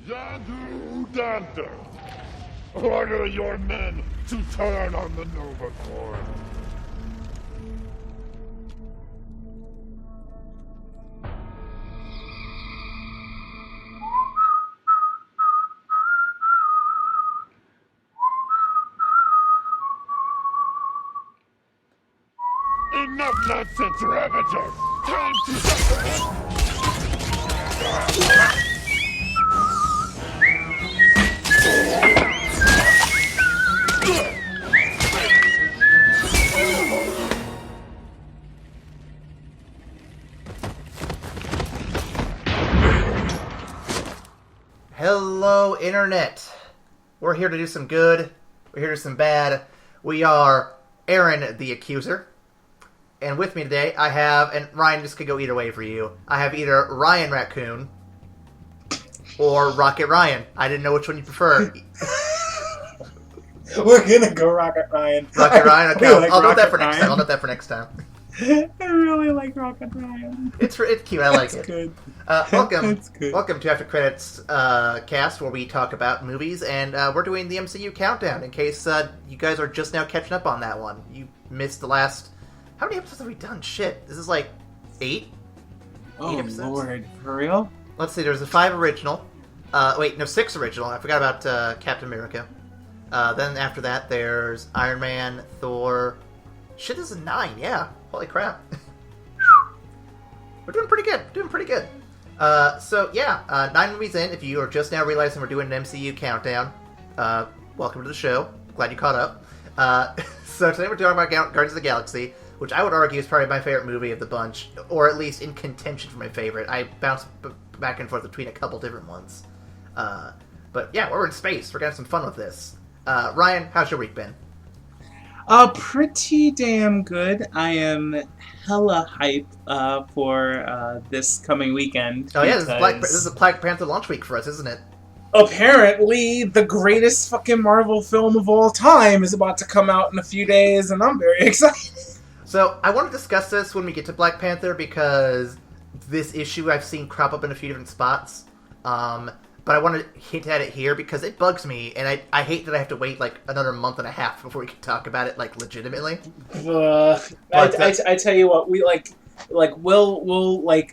Yadu Danta, order your men to turn on the Nova Corps. Enough nonsense, Ravager! Time to... Hello, Internet. We're here to do some good. We're here to do some bad. We are Aaron the Accuser. And with me today, I have, and Ryan, this could go either way for you, I have either Ryan Raccoon or Rocket Ryan. I didn't know which one you prefer. We're gonna go Rocket Ryan. Rocket Ryan? Okay, Really I'll do Rocket that for next Ryan. time. I'll do that for next time. I really like Rocket Ryan. It's cute. I like it. Good. Welcome. It's good. Welcome to After Credits cast, where we talk about movies, and we're doing the MCU countdown. In case you guys are just now catching up on that one, you missed the last. How many episodes have we done? Shit, this is like 8. Oh 8 episodes? Lord, for real? Let's see. There's a 5 original. 6 original. I forgot about Captain America. Then after that, there's Iron Man, Thor. Shit, this is 9. Yeah. Holy crap. We're doing pretty good. 9 movies in. If you are just now realizing we're doing an MCU countdown, welcome to the show. Glad you caught up. So today we're talking about Guardians of the Galaxy, which I would argue is probably my favorite movie of the bunch, or at least in contention for my favorite. I bounce back and forth between a couple different ones. But yeah, we're in space. We're gonna have some fun with this. Ryan, how's your week been? Pretty damn good. I am hella hype for this coming weekend. Oh yeah, this is a Black Panther launch week for us, isn't it? Apparently, the greatest fucking Marvel film of all time is about to come out in a few days, and I'm very excited. So, I want to discuss this when we get to Black Panther, because this issue I've seen crop up in a few different spots. But I want to hint at it here, because it bugs me, and I hate that I have to wait, like, another month and a half before we can talk about it, like, legitimately. I tell you what, we'll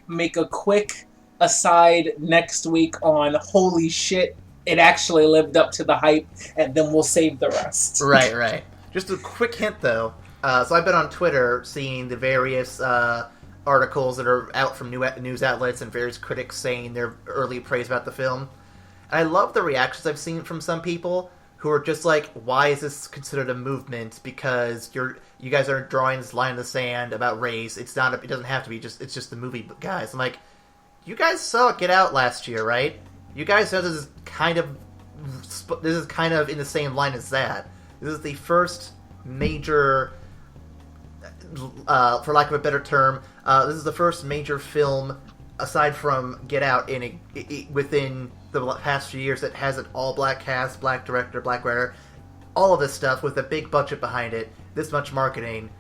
make a quick aside next week on holy shit, it actually lived up to the hype, and then we'll save the rest. Right. Just a quick hint, though. So I've been on Twitter seeing the various articles that are out from news outlets and various critics saying their early praise about the film. And I love the reactions I've seen from some people who are just like, why is this considered a movement? Because you guys are drawing this line in the sand about race. It doesn't have to be, it's just the movie, guys. I'm like, you guys saw Get Out last year, right? You guys know this is kind of in the same line as that. This is the first major, for lack of a better term, this is the first major film, aside from Get Out, within the past few years that has an all-black cast, black director, black writer, all of this stuff with a big budget behind it, this much marketing.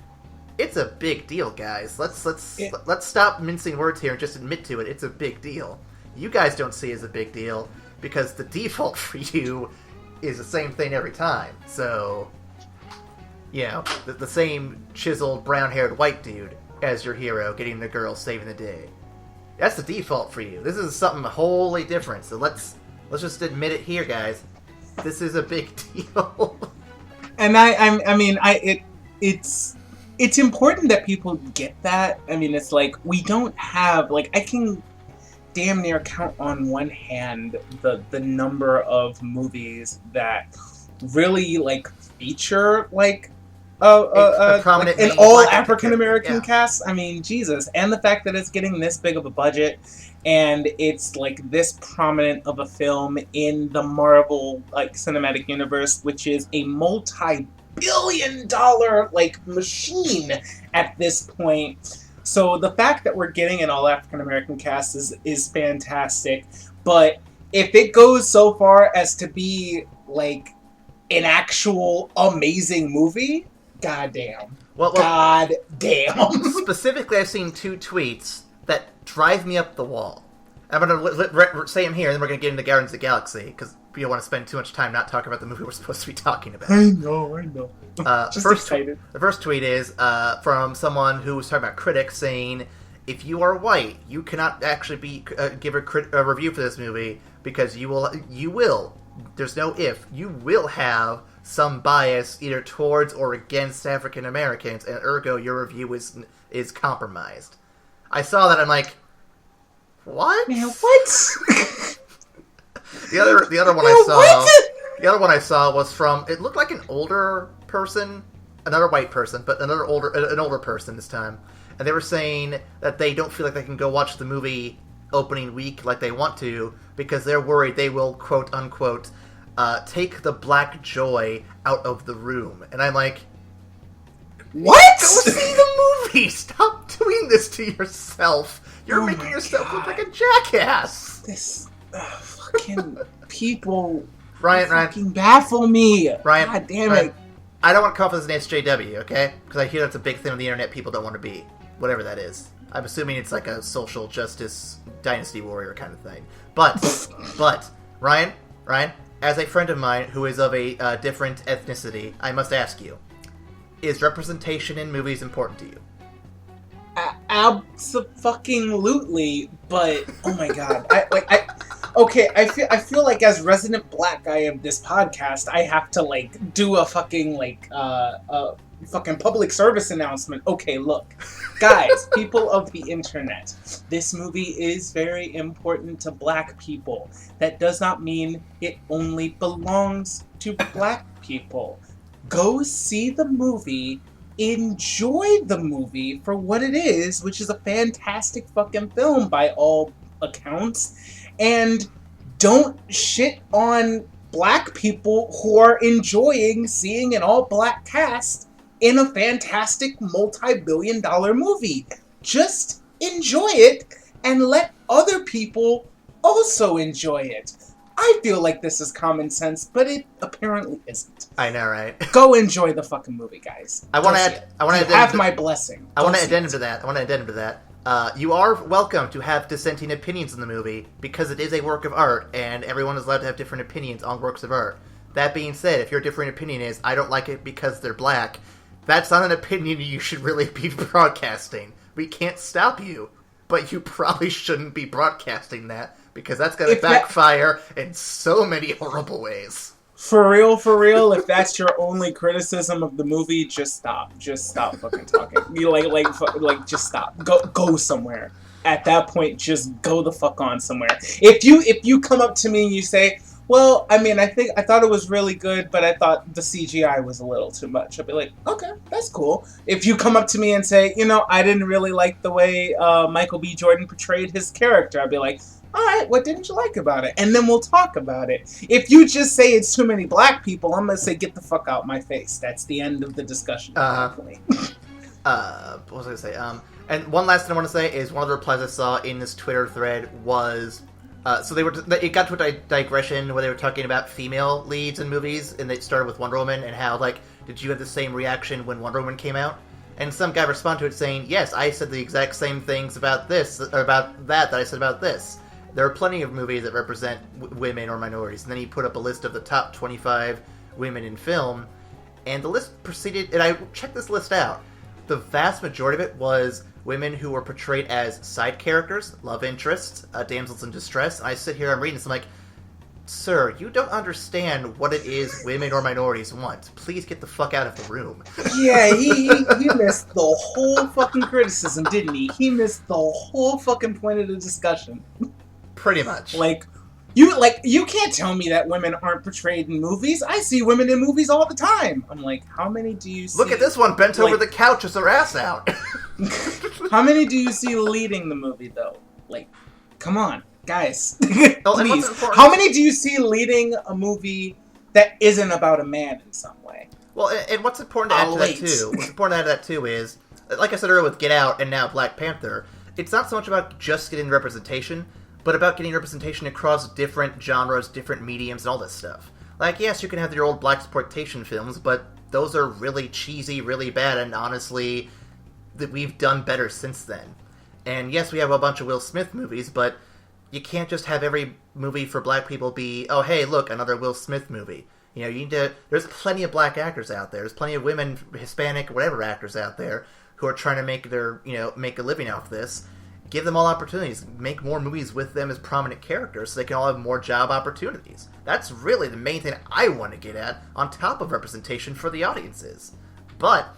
It's a big deal, guys. Let's stop mincing words here and just admit to it. It's a big deal. You guys don't see it as a big deal because the default for you is the same thing every time. So, you know, the same chiseled, brown-haired white dude as your hero getting the girl, saving the day. That's the default for you. This is something wholly different. So let's just admit it here, guys. This is a big deal. And it's important that people get that. I mean, it's like, we don't have, like, I can damn near count on one hand the number of movies that really, like, feature, like, a prominent an all African American cast. I mean, Jesus. And the fact that it's getting this big of a budget, and it's, like, this prominent of a film in the Marvel, like, cinematic universe, which is a multi-billion-dollar, like, machine at this point. So the fact that we're getting an all African American cast is fantastic. But if it goes so far as to be, like, an actual amazing movie, goddamn. Well, goddamn. Specifically, I've seen 2 tweets that drive me up the wall. I'm going to say him here, and then we're going to get into Guardians of the Galaxy, because we don't want to spend too much time not talking about the movie we're supposed to be talking about. I know. Just excited. The first tweet is from someone who was talking about critics saying, if you are white, you cannot actually give a review for this movie, because you will, there's no if, you will have some bias either towards or against African Americans, and ergo your review is compromised. I saw that, I'm like, what? Man, what? The other one I saw. What? The other one I saw was from. It looked like an older person, another white person, but an older person this time, and they were saying that they don't feel like they can go watch the movie opening week like they want to because they're worried they will quote unquote take the black joy out of the room, and I'm like, what? Go see the movie! Stop doing this to yourself. You're making yourself look like a jackass. This fucking people Ryan, fucking baffle me. Ryan, God damn Ryan, it. I don't want to come off as an SJW, okay? Because I hear that's a big thing on the internet people don't want to be. Whatever that is. I'm assuming it's like a social justice dynasty warrior kind of thing. But, Ryan, as a friend of mine who is of a different ethnicity, I must ask you, is representation in movies important to you? Abso-fucking-lutely, but oh my god, I feel like as resident black guy of this podcast, I have to like do a fucking fucking public service announcement. Okay, look, guys, people of the internet, this movie is very important to black people. That does not mean it only belongs to black people. Go see the movie. Enjoy the movie for what it is, which is a fantastic fucking film by all accounts, and don't shit on black people who are enjoying seeing an all-black cast in a fantastic multi-billion-dollar movie. Just enjoy it and let other people also enjoy it. I feel like this is common sense, but it apparently isn't. I know, right? Go enjoy the fucking movie, guys. I want to have my blessing. I want to addendum to that. You are welcome to have dissenting opinions in the movie because it is a work of art, and everyone is allowed to have different opinions on works of art. That being said, if your different opinion is I don't like it because they're black, that's not an opinion you should really be broadcasting. We can't stop you, but you probably shouldn't be broadcasting that. Because that's going to backfire in so many horrible ways. For real, if that's your only criticism of the movie, just stop. Just stop fucking talking. You just stop. Go somewhere. At that point, just go the fuck on somewhere. If you come up to me and you say, well, I mean, I thought it was really good, but I thought the CGI was a little too much. I'll be like, okay, that's cool. If you come up to me and say, I didn't really like the way Michael B. Jordan portrayed his character, I'll be like, all right, what didn't you like about it? And then we'll talk about it. If you just say it's too many black people, I'm going to say, get the fuck out my face. That's the end of the discussion. What was I going to say? And one last thing I want to say is one of the replies I saw in this Twitter thread was... it got to a digression where they were talking about female leads in movies, and they started with Wonder Woman, and how, did you have the same reaction when Wonder Woman came out? And some guy responded to it saying, yes, I said the exact same things about this, or about that I said about this. There are plenty of movies that represent women or minorities. And then he put up a list of the top 25 women in film. And the list proceeded... And I checked this list out. The vast majority of it was women who were portrayed as side characters, love interests, damsels in distress. And I sit here, I'm reading this, I'm like, sir, you don't understand what it is women or minorities want. Please get the fuck out of the room. Yeah, he missed the whole fucking criticism, didn't he? He missed the whole fucking point of the discussion. Pretty much. You can't tell me that women aren't portrayed in movies. I see women in movies all the time. I'm like, how many do you see? Look at this one bent over the couch with her ass out. How many do you see leading the movie, though? Come on, guys. Please. How many do you see leading a movie that isn't about a man in some way? Well, and what's important to add to that, too, is, like I said earlier with Get Out and now Black Panther, it's not so much about just getting representation, but about getting representation across different genres, different mediums, and all this stuff. Yes, you can have your old blaxploitation films, but those are really cheesy, really bad, and honestly, that we've done better since then. And yes, we have a bunch of Will Smith movies, but you can't just have every movie for black people be, oh, hey, look, another Will Smith movie. You know, you need to. There's plenty of black actors out there. There's plenty of women, Hispanic, whatever actors out there who are trying to make a living off this. Give them all opportunities. Make more movies with them as prominent characters so they can all have more job opportunities. That's really the main thing I want to get at, on top of representation for the audiences. But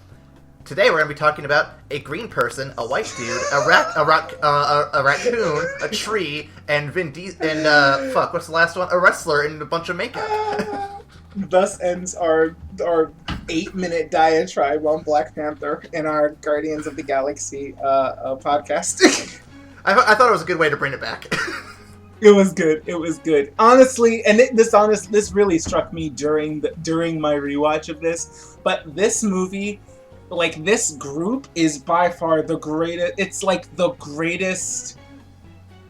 today we're going to be talking about a green person, a white dude, a raccoon, a tree, and what's the last one? A wrestler in a bunch of makeup. Thus ends our 8-minute diatribe on Black Panther in our Guardians of the Galaxy podcast. I thought it was a good way to bring it back. It was good. Honestly, and this really struck me during my rewatch of this. But this movie, like, this group is by far the greatest. It's like the greatest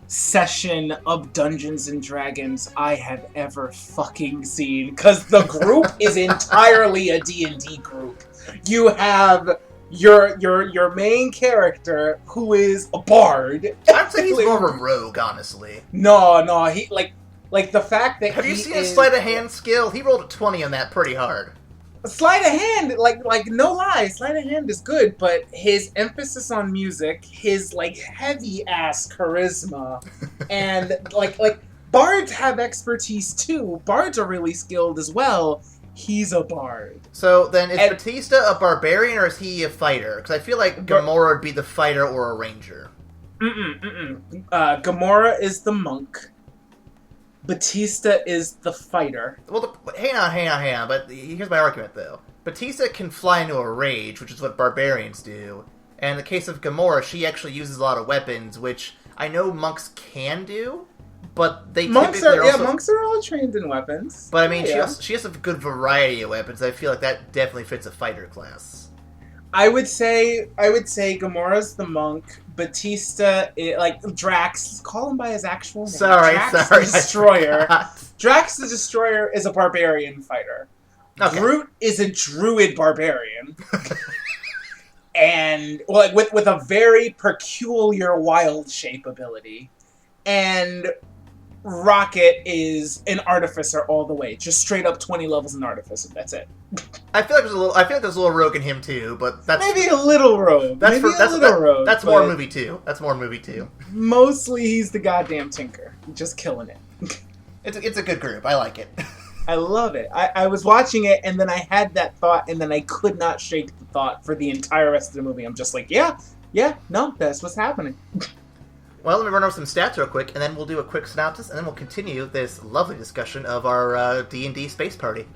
session of Dungeons and Dragons I have ever fucking seen, because the group is entirely a D&D group. You have your main character, who is a bard. I'd say he's more of a rogue, honestly. No, he like the fact that have you seen his sleight of hand skill? He rolled a 20 on that pretty hard. Sleight of hand, like no lie, sleight of hand is good, but his emphasis on music, his like heavy ass charisma, and like bards have expertise too. Bards are really skilled as well. He's a bard. So then, is Batista a barbarian or is he a fighter? Because I feel like Gamora would be the fighter or a ranger. Gamora is the monk. Batista is the fighter. Well, hang on. But here's my argument, though. Batista can fly into a rage, which is what barbarians do. And in the case of Gamora, she actually uses a lot of weapons, which I know monks can do, but they monks are all trained in weapons. But I mean, she has a good variety of weapons. I feel like that definitely fits a fighter class. I would say Gamora's the monk. Batista, Drax, call him by his actual name. Drax the Destroyer. Drax the Destroyer is a barbarian fighter. Okay. Groot is a druid barbarian. And with a very peculiar wild shape ability. And Rocket is an artificer all the way, just straight up 20 levels in artificer. That's it. I feel like there's a little rogue in him too, but that's maybe a little rogue. That's more movie too. That's more movie too. Mostly, he's the goddamn tinker, just killing it. It's a good group. I like it. I love it. I was watching it, and then I had that thought, and then I could not shake the thought for the entire rest of the movie. I'm just like, yeah, no, that's what's happening. Well, let me run over some stats real quick, and then we'll do a quick synopsis, and then we'll continue this lovely discussion of our D&D space party.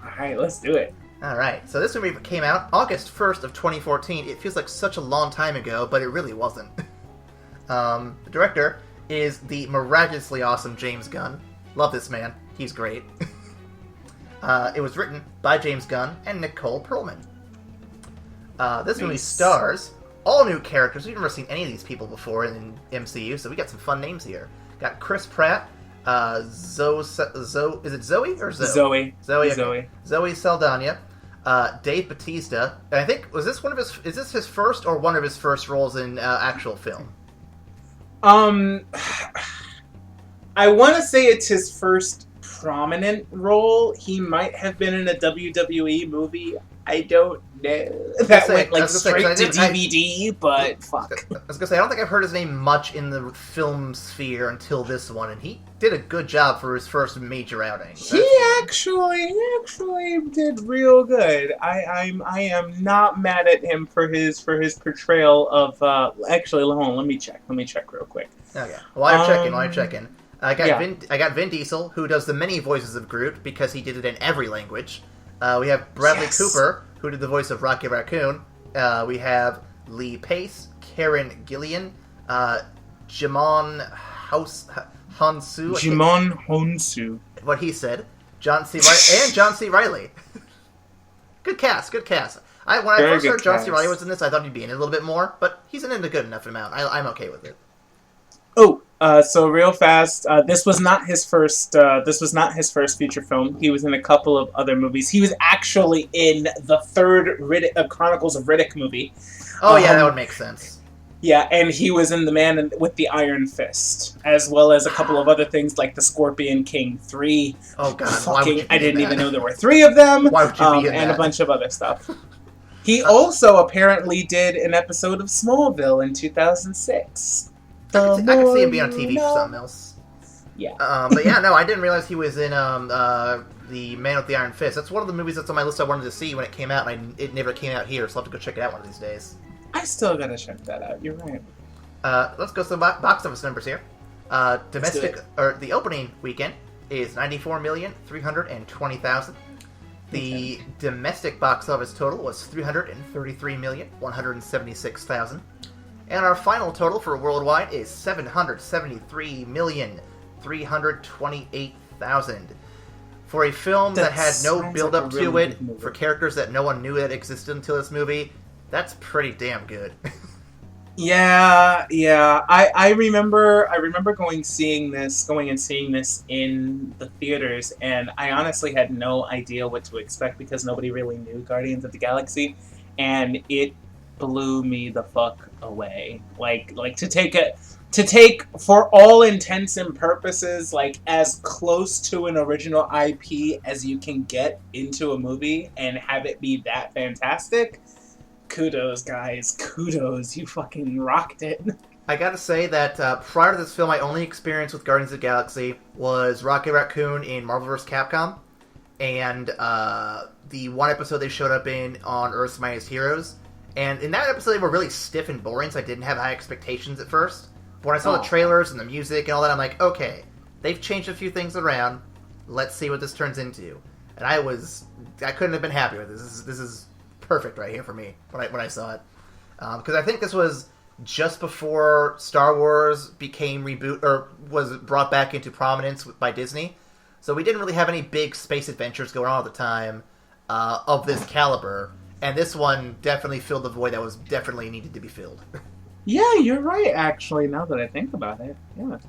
Alright, let's do it. Alright, so this movie came out August 1st of 2014. It feels like such a long time ago, but it really wasn't. The director is the miraculously awesome James Gunn. Love this man. He's great. It was written by James Gunn and Nicole Perlman. This movie stars all new characters. We've never seen any of these people before in MCU, so we got some fun names here. Got Chris Pratt, is it Zoe or Zoe? Zoe. Okay. Zoe Saldana, Dave Bautista, and I think is this his first or one of his first roles in actual film? I want to say it's his first prominent role. He might have been in a WWE movie. I don't know. That went straight to DVD, but fuck. I was gonna say, I don't think I've heard his name much in the film sphere until this one, and he did a good job for his first major outing. He actually did real good. I am not mad at him for his portrayal of. Actually, hold on, let me check real quick. Okay, while you're checking, I got Vin Diesel, who does the many voices of Groot because he did it in every language. We have Bradley Cooper, who did the voice of Rocky Raccoon. We have Lee Pace, Karen Gillian, Jimon Honsu. What he said. John C. Reilly. Good cast. When I first heard John C. Reilly was in this, I thought he'd be in it a little bit more, but he's in it a good enough amount. I'm okay with it. Oh, so real fast, this was not his first feature film. He was in a couple of other movies. He was actually in the third Chronicles of Riddick movie. Oh yeah, that would make sense. Yeah, and he was in The Man with the Iron Fist, as well as a couple of other things like the Scorpion King 3. Oh god, why would you be I didn't in that? even know there were 3 of them. Why would you be in and that? a bunch of other stuff. He also apparently did an episode of Smallville in 2006. I could see him being on TV for something else. Yeah. But yeah, no, I didn't realize he was in The Man with the Iron Fist. That's one of the movies that's on my list I wanted to see when it came out, and it never came out here, so I'll have to go check it out one of these days. I still gotta check that out. You're right. Let's go to the box office numbers here. The opening weekend is 94,320,000. The domestic box office total was 333,176,000. And our final total for worldwide is 773,328,000. For a film that had no build-up to it, for characters that no one knew that existed until this movie, that's pretty damn good. Yeah. I remember going and seeing this in the theaters, and I honestly had no idea what to expect because nobody really knew Guardians of the Galaxy, and it blew me the fuck away. Like to take for all intents and purposes, like as close to an original IP as you can get into a movie and have it be that fantastic. Kudos, guys. Kudos. You fucking rocked it. I gotta say that prior to this film, my only experience with Guardians of the Galaxy was Rocket Raccoon in Marvel vs. Capcom, and the one episode they showed up in on Earth's Mightiest Heroes. And in that episode, they were really stiff and boring, so I didn't have high expectations at first. But when I saw the trailers and the music and all that, I'm like, okay, they've changed a few things around. Let's see what this turns into. And I couldn't have been happier with this. This is perfect right here for me when I saw it, because I think this was just before Star Wars was brought back into prominence by Disney, so we didn't really have any big space adventures going on at the time of this caliber, and this one definitely filled the void that was definitely needed to be filled. Yeah, you're right. Actually, now that I think about it, yeah.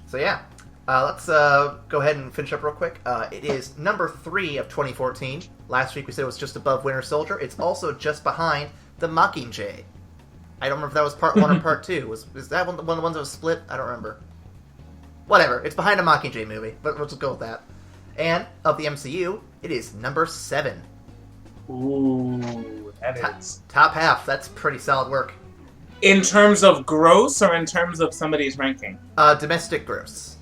So yeah, let's go ahead and finish up real quick. It is number 3 of 2014. Last week we said it was just above Winter Soldier. It's also just behind The Mockingjay. I don't remember if that was part 1 or part 2. Is that one of the ones that was split? I don't remember. Whatever. It's behind a Mockingjay movie, but we'll just go with that. And of the MCU, it is number 7. Ooh, that is top half. That's pretty solid work. In terms of gross or in terms of somebody's ranking? Domestic gross.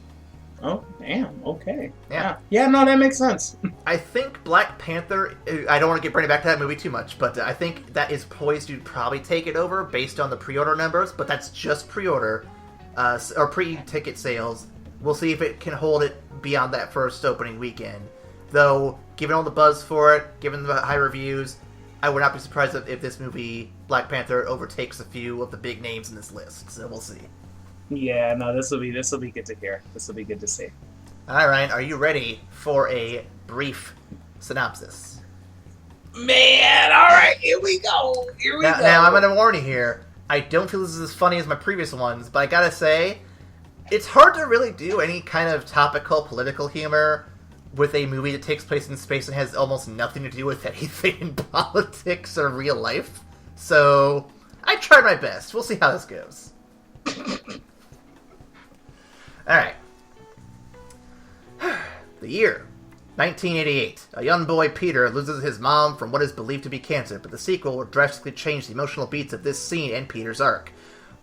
Oh, damn. Okay. Yeah. Yeah, no, that makes sense. I think Black Panther, I don't want to bring it back to that movie too much, but I think that is poised to probably take it over based on the pre-order numbers, but that's just pre-order, or pre-ticket sales. We'll see if it can hold it beyond that first opening weekend. Though, given all the buzz for it, given the high reviews, I would not be surprised if this movie, Black Panther, overtakes a few of the big names in this list, so we'll see. Yeah, no, this will be good to hear. This will be good to see. All right, are you ready for a brief synopsis? Man, all right, here we go. Now, I'm going to warn you here. I don't feel this is as funny as my previous ones, but I gotta say, it's hard to really do any kind of topical political humor with a movie that takes place in space and has almost nothing to do with anything in politics or real life. So, I tried my best. We'll see how this goes. Alright. The year, 1988. A young boy, Peter, loses his mom from what is believed to be cancer, but the sequel will drastically change the emotional beats of this scene and Peter's arc.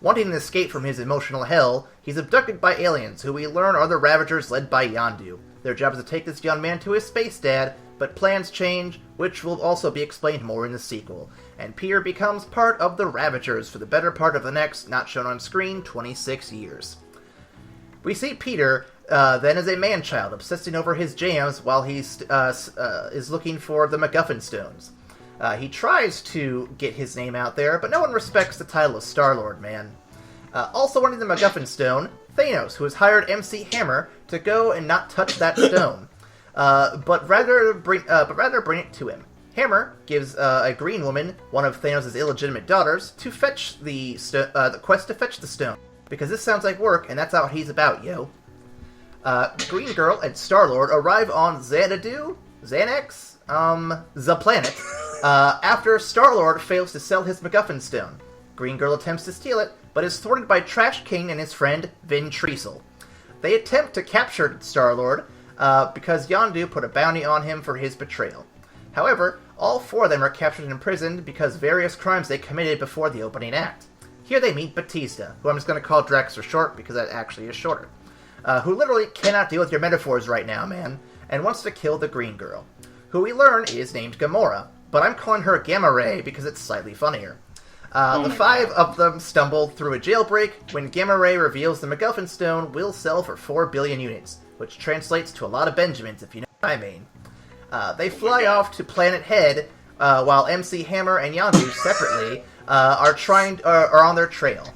Wanting to escape from his emotional hell, he's abducted by aliens, who we learn are the Ravagers led by Yondu. Their job is to take this young man to his space dad, but plans change, which will also be explained more in the sequel. And Peter becomes part of the Ravagers for the better part of the next, not shown on screen, 26 years. We see Peter then as a man-child, obsessing over his jams while he is looking for the MacGuffin Stones. He tries to get his name out there, but no one respects the title of Star-Lord, man. Also wanting the MacGuffin Stone, Thanos, who has hired MC Hammer to go and not touch that stone, but rather bring it to him. Hammer gives a green woman, one of Thanos' illegitimate daughters, to fetch the quest to fetch the stone, because this sounds like work, and that's how he's about, yo. Green Girl and Star-Lord arrive on Xanadu? The planet, after Star-Lord fails to sell his MacGuffin Stone. Green Girl attempts to steal it, but is thwarted by Trash King and his friend Vin Treasel. They attempt to capture Star-Lord because Yondu put a bounty on him for his betrayal. However, all four of them are captured and imprisoned because various crimes they committed before the opening act. Here they meet Batista, who I'm just going to call Drax for short because that actually is shorter, who literally cannot deal with your metaphors right now, man, and wants to kill the Green Girl, who we learn is named Gamora, but I'm calling her Gamma Ray because it's slightly funnier. The five of them stumble through a jailbreak when Gamma Ray reveals the MacGuffin Stone will sell for 4 billion units, which translates to a lot of Benjamins, if you know what I mean. They fly off to Planet Head, while MC Hammer and Yondu separately are on their trail.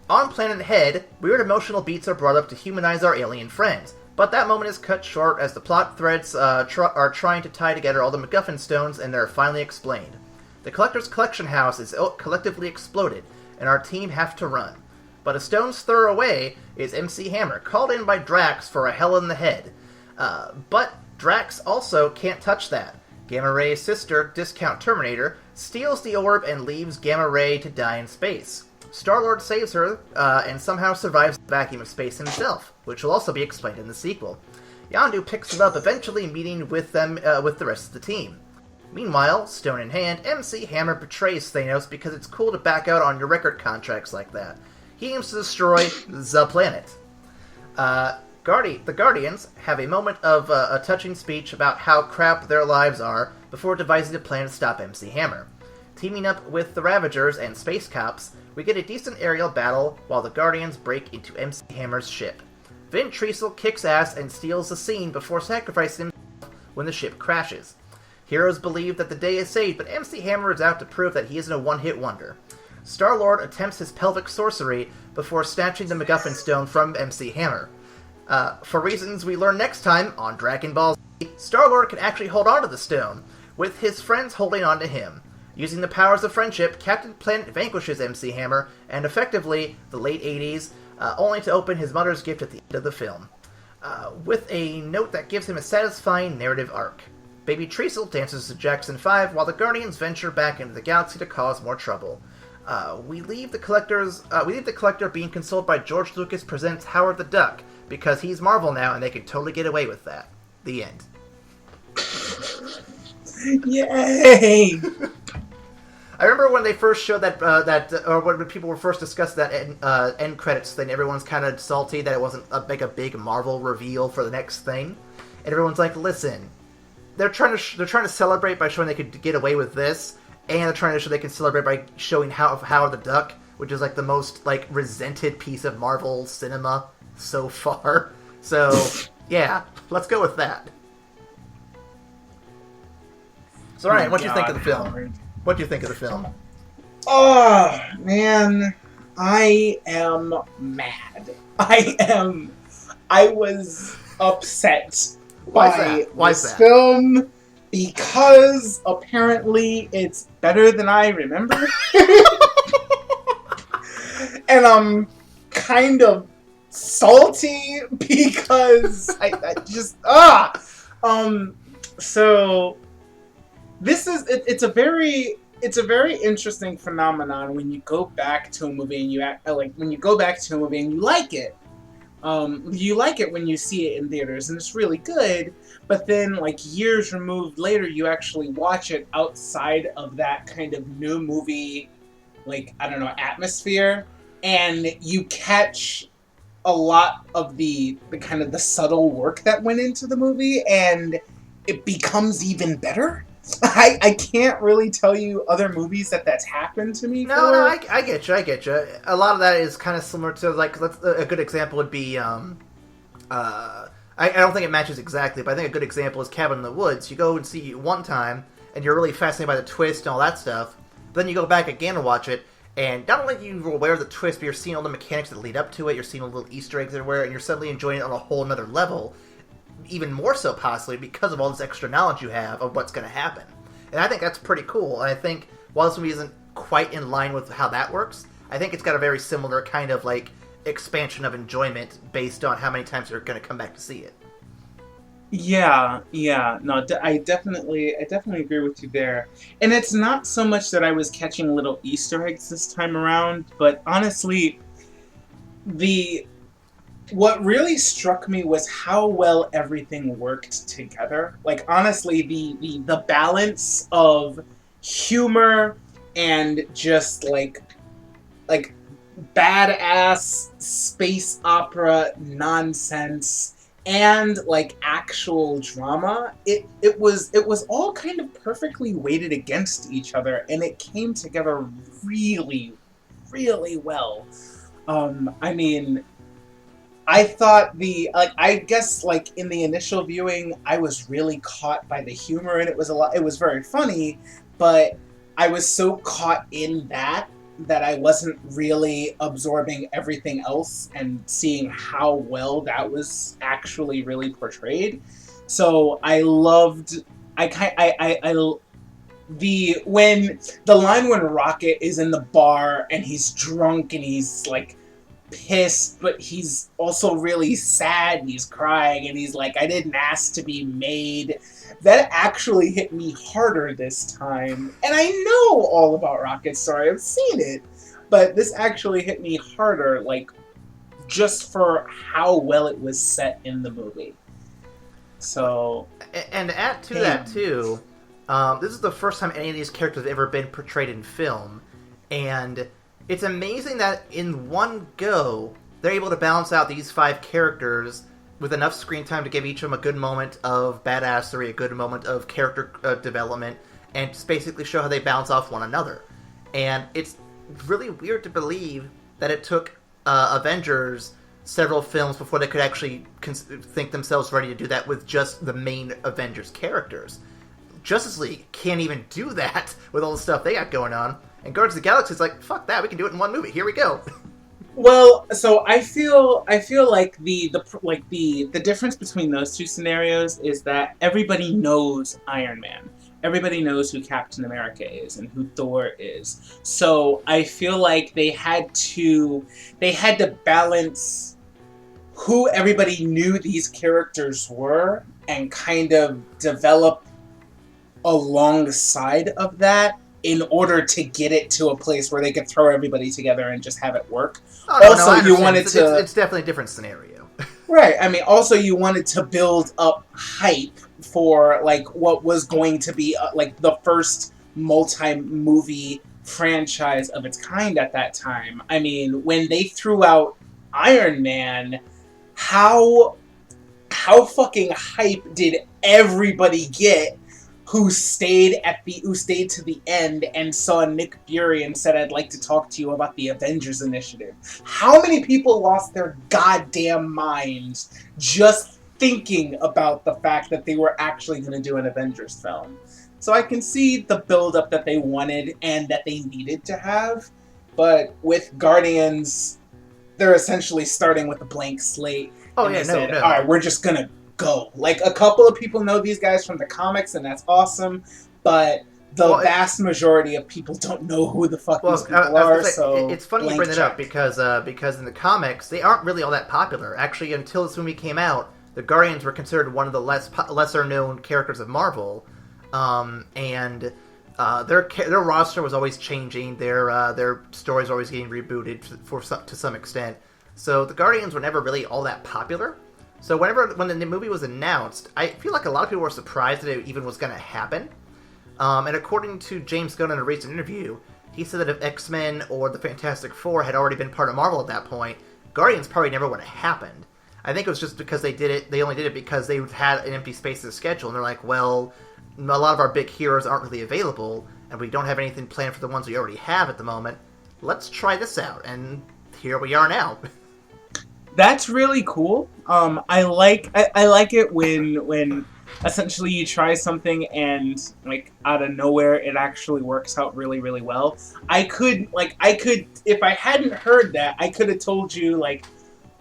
On Planet Head, weird emotional beats are brought up to humanize our alien friends, but that moment is cut short as the plot threads are trying to tie together all the MacGuffin Stones, and they're finally explained. The Collector's Collection House is collectively exploded, and our team have to run. But a stone's throw away is MC Hammer, called in by Drax for a hell in the head. But Drax also can't touch that. Gamma Ray's sister, Discount Terminator, steals the orb and leaves Gamma Ray to die in space. Star-Lord saves her, and somehow survives the vacuum of space himself, which will also be explained in the sequel. Yondu picks him up, eventually meeting with them with the rest of the team. Meanwhile, stone in hand, MC Hammer betrays Thanos because it's cool to back out on your record contracts like that. He aims to destroy the planet. The Guardians have a moment of a touching speech about how crap their lives are before devising a plan to stop MC Hammer. Teaming up with the Ravagers and Space Cops, we get a decent aerial battle while the Guardians break into MC Hammer's ship. Vin Treasel kicks ass and steals the scene before sacrificing himself when the ship crashes. Heroes believe that the day is saved, but MC Hammer is out to prove that he isn't a one-hit wonder. Star-Lord attempts his pelvic sorcery before snatching the MacGuffin Stone from MC Hammer. For reasons we learn next time on Dragon Ball Z, Star-Lord can actually hold on to the stone, with his friends holding on to him. Using the powers of friendship, Captain Planet vanquishes MC Hammer, and effectively, the late 80s, only to open his mother's gift at the end of the film. With a note that gives him a satisfying narrative arc. Baby Treasel dances to Jackson 5 while the Guardians venture back into the galaxy to cause more trouble. We leave the Collector being consoled by George Lucas presents Howard the Duck, because he's Marvel now and they can totally get away with that. The end. Yay! I remember when they first showed or when people were first discussing that end credits thing, everyone's kind of salty that it wasn't a big Marvel reveal for the next thing. And everyone's like, listen, they're trying to celebrate by showing they could get away with this, and they're trying to show they can celebrate by showing Howard the Duck, which is like the most like resented piece of Marvel cinema so far. So yeah, let's go with that. So Ryan, what do you think of the film? Howard. What do you think of the film? Oh man, I am mad. I was upset by this film because apparently it's better than I remember. And I'm kind of salty because I just so this is it's a very interesting phenomenon when you go back to a movie and you like it. You like it when you see it in theaters and it's really good, but then like years removed later you actually watch it outside of that kind of new movie, like, I don't know, atmosphere, and you catch a lot of the kind of the subtle work that went into the movie, and it becomes even better. I can't really tell you other movies that's happened to me. No, I get you. A lot of that is kind of similar to, like, a good example would be, I don't think it matches exactly, but I think a good example is Cabin in the Woods. You go and see it one time, and you're really fascinated by the twist and all that stuff, but then you go back again and watch it, and not only are you aware of the twist, but you're seeing all the mechanics that lead up to it, you're seeing all the little Easter eggs everywhere, and you're suddenly enjoying it on a whole nother level, even more so possibly because of all this extra knowledge you have of what's going to happen. And I think that's pretty cool. And I think while this movie isn't quite in line with how that works, I think it's got a very similar kind of like expansion of enjoyment based on how many times you're going to come back to see it. Yeah. No, I definitely agree with you there. And it's not so much that I was catching little Easter eggs this time around, but honestly, the what really struck me was how well everything worked together. Like honestly, the balance of humor and just like badass space opera nonsense and like actual drama, it was all kind of perfectly weighted against each other, and it came together really really well. I mean, I thought I guess like in the initial viewing I was really caught by the humor, and it was very funny, but I was so caught in that I wasn't really absorbing everything else and seeing how well that was actually really portrayed. So I loved I kind I the when the line when Rocket is in the bar and he's drunk and he's like pissed, but he's also really sad and he's crying and he's like, I didn't ask to be made. That actually hit me harder this time. And I know all about Rocket's story, I've seen it. But this actually hit me harder, like, just for how well it was set in the movie. So. And to add to that, too, this is the first time any of these characters have ever been portrayed in film. And it's amazing that in one go, they're able to balance out these 5 characters with enough screen time to give each of them a good moment of badassery, a good moment of character development, and just basically show how they bounce off one another. And it's really weird to believe that it took Avengers several films before they could actually think themselves ready to do that with just the main Avengers characters. Justice League can't even do that with all the stuff they got going on. And Guardians of the Galaxy is like, fuck that, we can do it in one movie. Here we go. Well, so I feel like the difference between those two scenarios is that everybody knows Iron Man. Everybody knows who Captain America is and who Thor is. So I feel like they had to balance who everybody knew these characters were and kind of develop alongside of that in order to get it to a place where they could throw everybody together and just have it work. It's definitely a different scenario. Right. I mean, also you wanted to build up hype for like what was going to be like the first multi-movie franchise of its kind at that time. I mean, when they threw out Iron Man, how fucking hype did everybody get who stayed to the end and saw Nick Fury and said, I'd like to talk to you about the Avengers Initiative. How many people lost their goddamn minds just thinking about the fact that they were actually going to do an Avengers film? So I can see the build-up that they wanted and that they needed to have, but with Guardians, they're essentially starting with a blank slate. All right, we're just going to go. Like, a couple of people know these guys from the comics, and that's awesome, but the vast majority of people don't know who the fuck these people are. So it's funny you bring that up because in the comics they aren't really all that popular. Actually, until this movie came out, the Guardians were considered one of the lesser known characters of Marvel, and their roster was always changing. Their stories were always getting rebooted to some extent. So the Guardians were never really all that popular. So when the movie was announced, I feel like a lot of people were surprised that it even was going to happen. And according to James Gunn in a recent interview, he said that if X-Men or the Fantastic Four had already been part of Marvel at that point, Guardians probably never would have happened. I think it was just because they only did it because they had an empty space in the schedule, and they're like, well, a lot of our big heroes aren't really available, and we don't have anything planned for the ones we already have at the moment. Let's try this out, and here we are now. That's really cool. I like it when essentially you try something and like out of nowhere it actually works out really really well. I could if I hadn't heard that, I could have told you, like,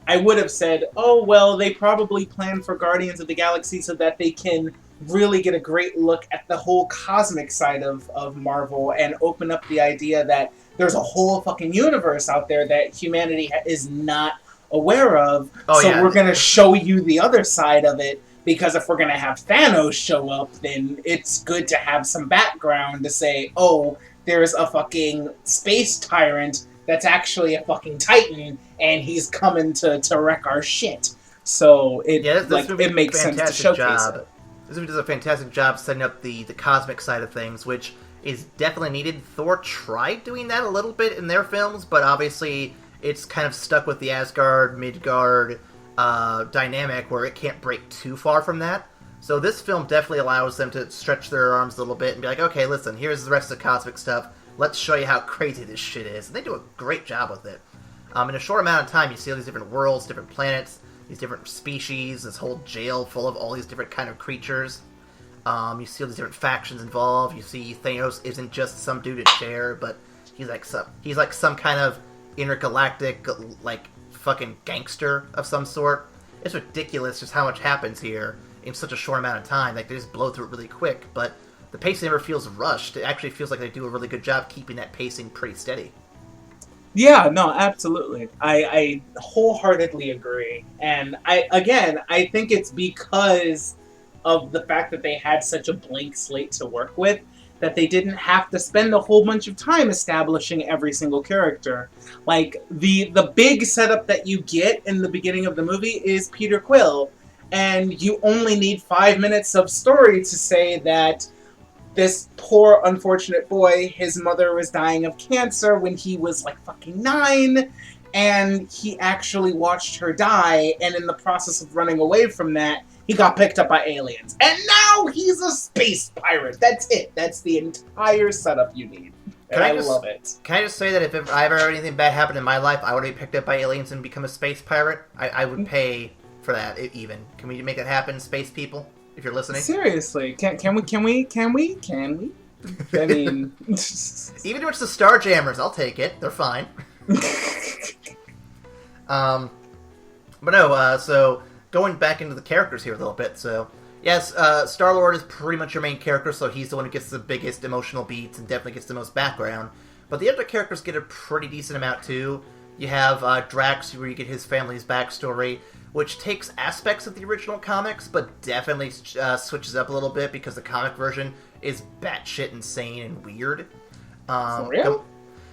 I would have said, oh well, they probably planned for Guardians of the Galaxy so that they can really get a great look at the whole cosmic side of Marvel and open up the idea that there's a whole fucking universe out there that humanity is not aware of. We're going to show you the other side of it Because if we're going to have Thanos show up, then it's good to have some background to say, oh, there's a fucking space tyrant that's actually a fucking Titan, and he's coming to wreck our shit. So it makes sense to showcase it. This movie does a fantastic job setting up the cosmic side of things, which is definitely needed. Thor tried doing that a little bit in their films, but obviously it's kind of stuck with the Asgard, Midgard dynamic where it can't break too far from that. So this film definitely allows them to stretch their arms a little bit and be like, okay, listen, here's the rest of the cosmic stuff. Let's show you how crazy this shit is. And they do a great job with it. In a short amount of time, you see all these different worlds, different planets, these different species, this whole jail full of all these different kind of creatures. You see all these different factions involved. You see Thanos isn't just some dude in a chair, but he's like some kind of intergalactic, like, fucking gangster of some sort. It's ridiculous just how much happens here in such a short amount of time. Like, they just blow through it really quick, but the pacing never feels rushed. It actually feels like they do a really good job keeping that pacing pretty steady. Yeah, no, absolutely. I wholeheartedly agree. And I think it's because of the fact that they had such a blank slate to work with that they didn't have to spend a whole bunch of time establishing every single character. Like, the big setup that you get in the beginning of the movie is Peter Quill, and you only need 5 minutes of story to say that this poor, unfortunate boy, his mother was dying of cancer when he was like fucking 9, and he actually watched her die, and in the process of running away from that, he got picked up by aliens. And now he's a space pirate. That's it. That's the entire setup you need. And I love it. Can I just say that if I ever had anything bad happen in my life, I would be picked up by aliens and become a space pirate? I would pay for that, even. Can we make that happen, space people? If you're listening. Seriously. Can we? I mean... Even if it's the Starjammers, I'll take it. They're fine. But no, so... Going back into the characters here a little bit, so... Yes, Star-Lord is pretty much your main character, so he's the one who gets the biggest emotional beats and definitely gets the most background. But the other characters get a pretty decent amount, too. You have Drax, where you get his family's backstory, which takes aspects of the original comics, but definitely switches up a little bit, because the comic version is batshit insane and weird. For real?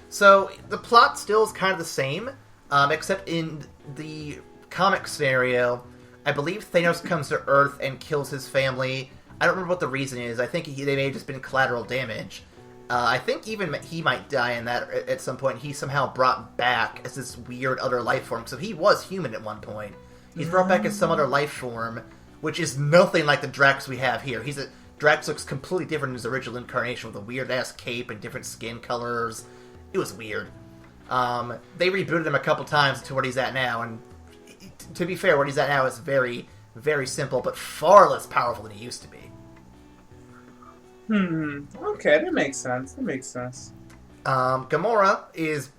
So, the plot still is kind of the same, except in the comic scenario... I believe Thanos comes to Earth and kills his family. I don't remember what the reason is. I think they may have just been collateral damage. I think even he might die in that at some point. He's somehow brought back as this weird other life form. So he was human at one point. He's brought back as some other life form, which is nothing like the Drax we have here. Drax looks completely different in his original incarnation with a weird-ass cape and different skin colors. It was weird. They rebooted him a couple times to where he's at now, and to be fair, what he's at now is very, very simple, but far less powerful than he used to be. Okay, that makes sense. Gamora is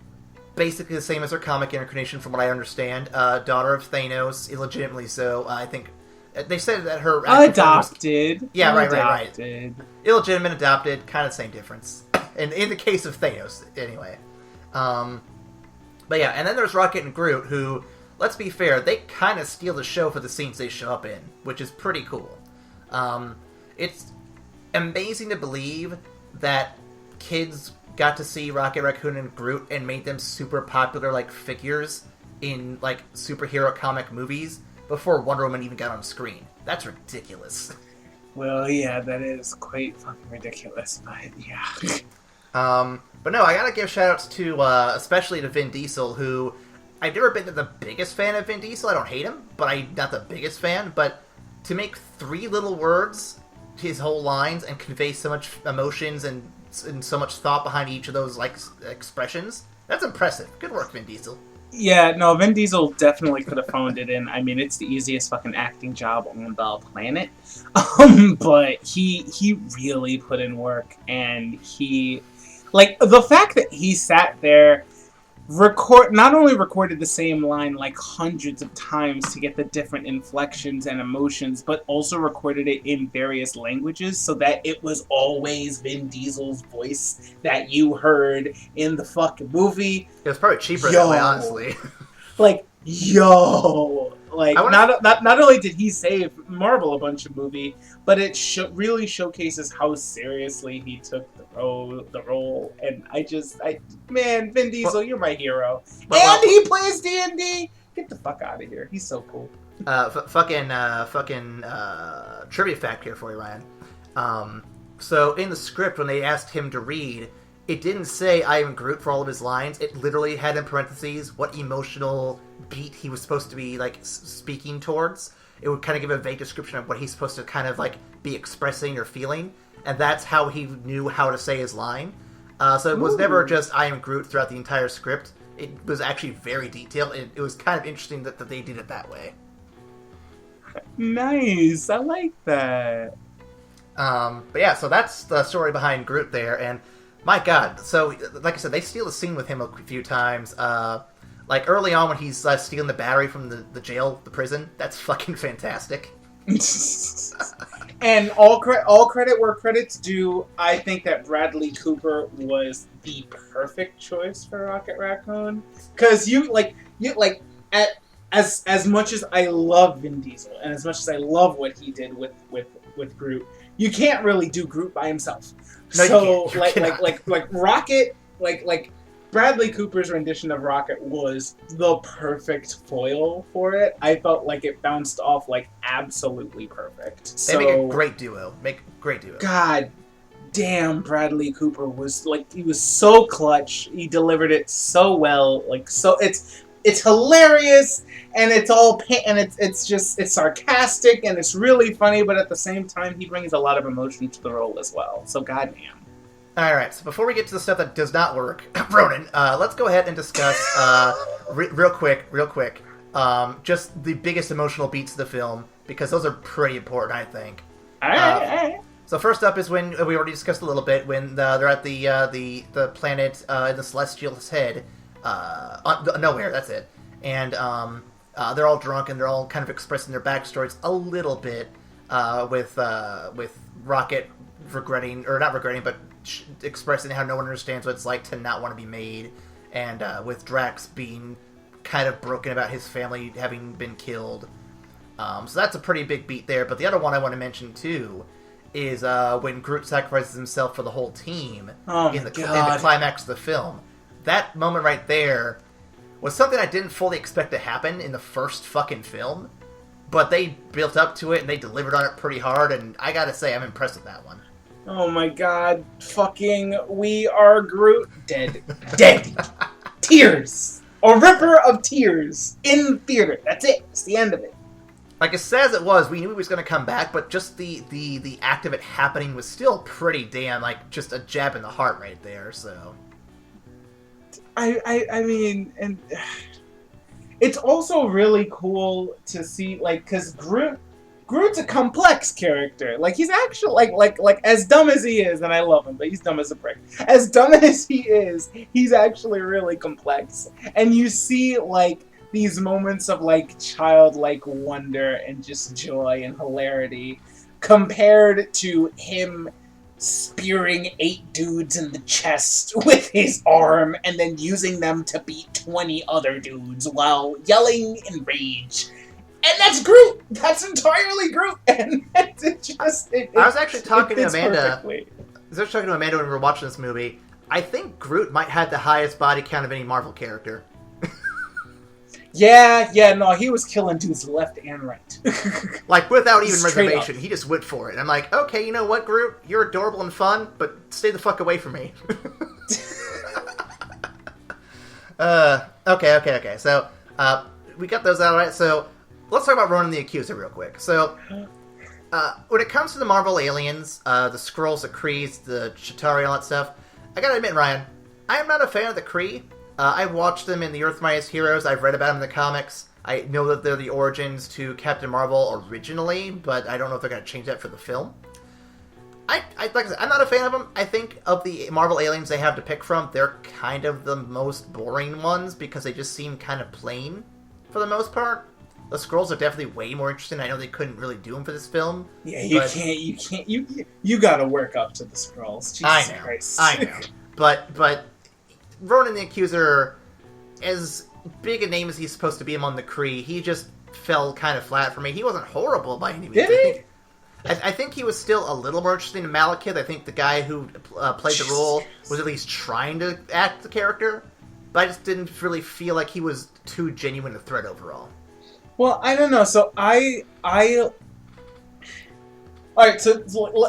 basically the same as her comic incarnation, from what I understand. Daughter of Thanos, illegitimately so. I think they said that her adopted. Yeah, right. Illegitimate, adopted, kind of the same difference. In the case of Thanos, anyway. But yeah, and then there's Rocket and Groot, who... Let's be fair, they kind of steal the show for the scenes they show up in, which is pretty cool. It's amazing to believe that kids got to see Rocket Raccoon and Groot and made them super popular, like, figures in, like, superhero comic movies before Wonder Woman even got on screen. That's ridiculous. Well, yeah, that is quite fucking ridiculous, but yeah. But no, I gotta give shoutouts to, especially to Vin Diesel, who... I've never been the biggest fan of Vin Diesel. I don't hate him, but I'm not the biggest fan. But to make 3 little words, his whole lines, and convey so much emotions and so much thought behind each of those like expressions, that's impressive. Good work, Vin Diesel. Yeah, no, Vin Diesel definitely could have phoned it in. I mean, it's the easiest fucking acting job on the planet. But he really put in work, and the fact that he sat there. Not only recorded the same line like hundreds of times to get the different inflections and emotions, but also recorded it in various languages so that it was always Vin Diesel's voice that you heard in the fucking movie. It was probably cheaper that way, honestly. Like, not only did he save Marvel a bunch of movie, but it really showcases how seriously he took the role. And man, Vin Diesel, you're my hero. And he plays D&D. Get the fuck out of here. He's so cool. Fucking trivia fact here for you, Ryan. So in the script, when they asked him to read, it didn't say "I am Groot" for all of his lines. It literally had in parentheses what emotional beat he was supposed to be like speaking towards. It would kind of give a vague description of what he's supposed to kind of like be expressing or feeling, and that's how he knew how to say his line. So it was never just "I am Groot" throughout the entire script. It was actually very detailed. It was kind of interesting that they did it that way. Nice, I like that. But yeah, so that's the story behind Groot there, and my god, so like I said, they steal the scene with him a few times. Like early on when he's stealing the battery from the jail, the prison, that's fucking fantastic. And all credit where credit's due, I think that Bradley Cooper was the perfect choice for Rocket Raccoon. Because as much as I love Vin Diesel and as much as I love what he did with Groot, you can't really do Groot by himself. No, so you Rocket, Bradley Cooper's rendition of Rocket was the perfect foil for it. I felt like it bounced off like absolutely perfect. They make a great duo. God damn, Bradley Cooper was he was so clutch. He delivered it so well. It's hilarious and it's it's sarcastic and it's really funny, but at the same time he brings a lot of emotion to the role as well. So goddamn. Alright, so before we get to the stuff that does not work, Ronan, let's go ahead and discuss, real quick, just the biggest emotional beats of the film, because those are pretty important, I think. Alright. So first up is when, we already discussed a little bit, when they're at the planet in the Celestial's head, nowhere, that's it. And they're all drunk and they're all kind of expressing their backstories a little bit, with Rocket not regretting, but expressing how no one understands what it's like to not want to be made, and with Drax being kind of broken about his family having been killed. So that's a pretty big beat there. But the other one I want to mention too is when Groot sacrifices himself for the whole team in the climax of the film. That moment right there was something I didn't fully expect to happen in the first fucking film, but they built up to it and they delivered on it pretty hard, and I gotta say, I'm impressed with that one. Oh my god, fucking We Are Groot. Dead. Dead. Tears. A ripper of tears in theater. That's it. It's the end of it. Like, as sad as it was, we knew he was going to come back, but just the act of it happening was still pretty damn, just a jab in the heart right there, so... I mean, and... It's also really cool to see, because Groot's a complex character. He's actually, as dumb as he is, and I love him, but he's dumb as a prick. As dumb as he is, he's actually really complex. And you see, these moments of, childlike wonder and just joy and hilarity compared to him spearing 8 dudes in the chest with his arm and then using them to beat 20 other dudes while yelling in rage. And that's Groot! That's entirely Groot! And I was actually talking to Amanda. I was actually talking to Amanda when we were watching this movie. I think Groot might have the highest body count of any Marvel character. No, he was killing dudes left and right. Without even reservation. He just went for it. I'm like, okay, you know what, Groot? You're adorable and fun, but stay the fuck away from me. Okay. So, we got those out, right? So, let's talk about Ronan the Accuser real quick. So, when it comes to the Marvel aliens, the Skrulls, the Krees, the Chitauri, all that stuff, I gotta admit, Ryan, I am not a fan of the Kree. I've watched them in the Earth's Mightiest Heroes. I've read about them in the comics. I know that they're the origins to Captain Marvel originally, but I don't know if they're going to change that for the film. Like I said, I'm not a fan of them. I think of the Marvel aliens they have to pick from, they're kind of the most boring ones because they just seem kind of plain for the most part. The Skrulls are definitely way more interesting. I know they couldn't really do them for this film. Yeah, you can't. You gotta work up to the Skrulls. Jesus Christ. I know. But Ronan the Accuser, as big a name as he's supposed to be among the Kree, he just fell kind of flat for me. He wasn't horrible by any means. Did he? I think he was still a little more interesting than Malekith. I think the guy who played the role was at least trying to act the character, but I just didn't really feel like he was too genuine a threat overall. Well, I don't know. So all right, so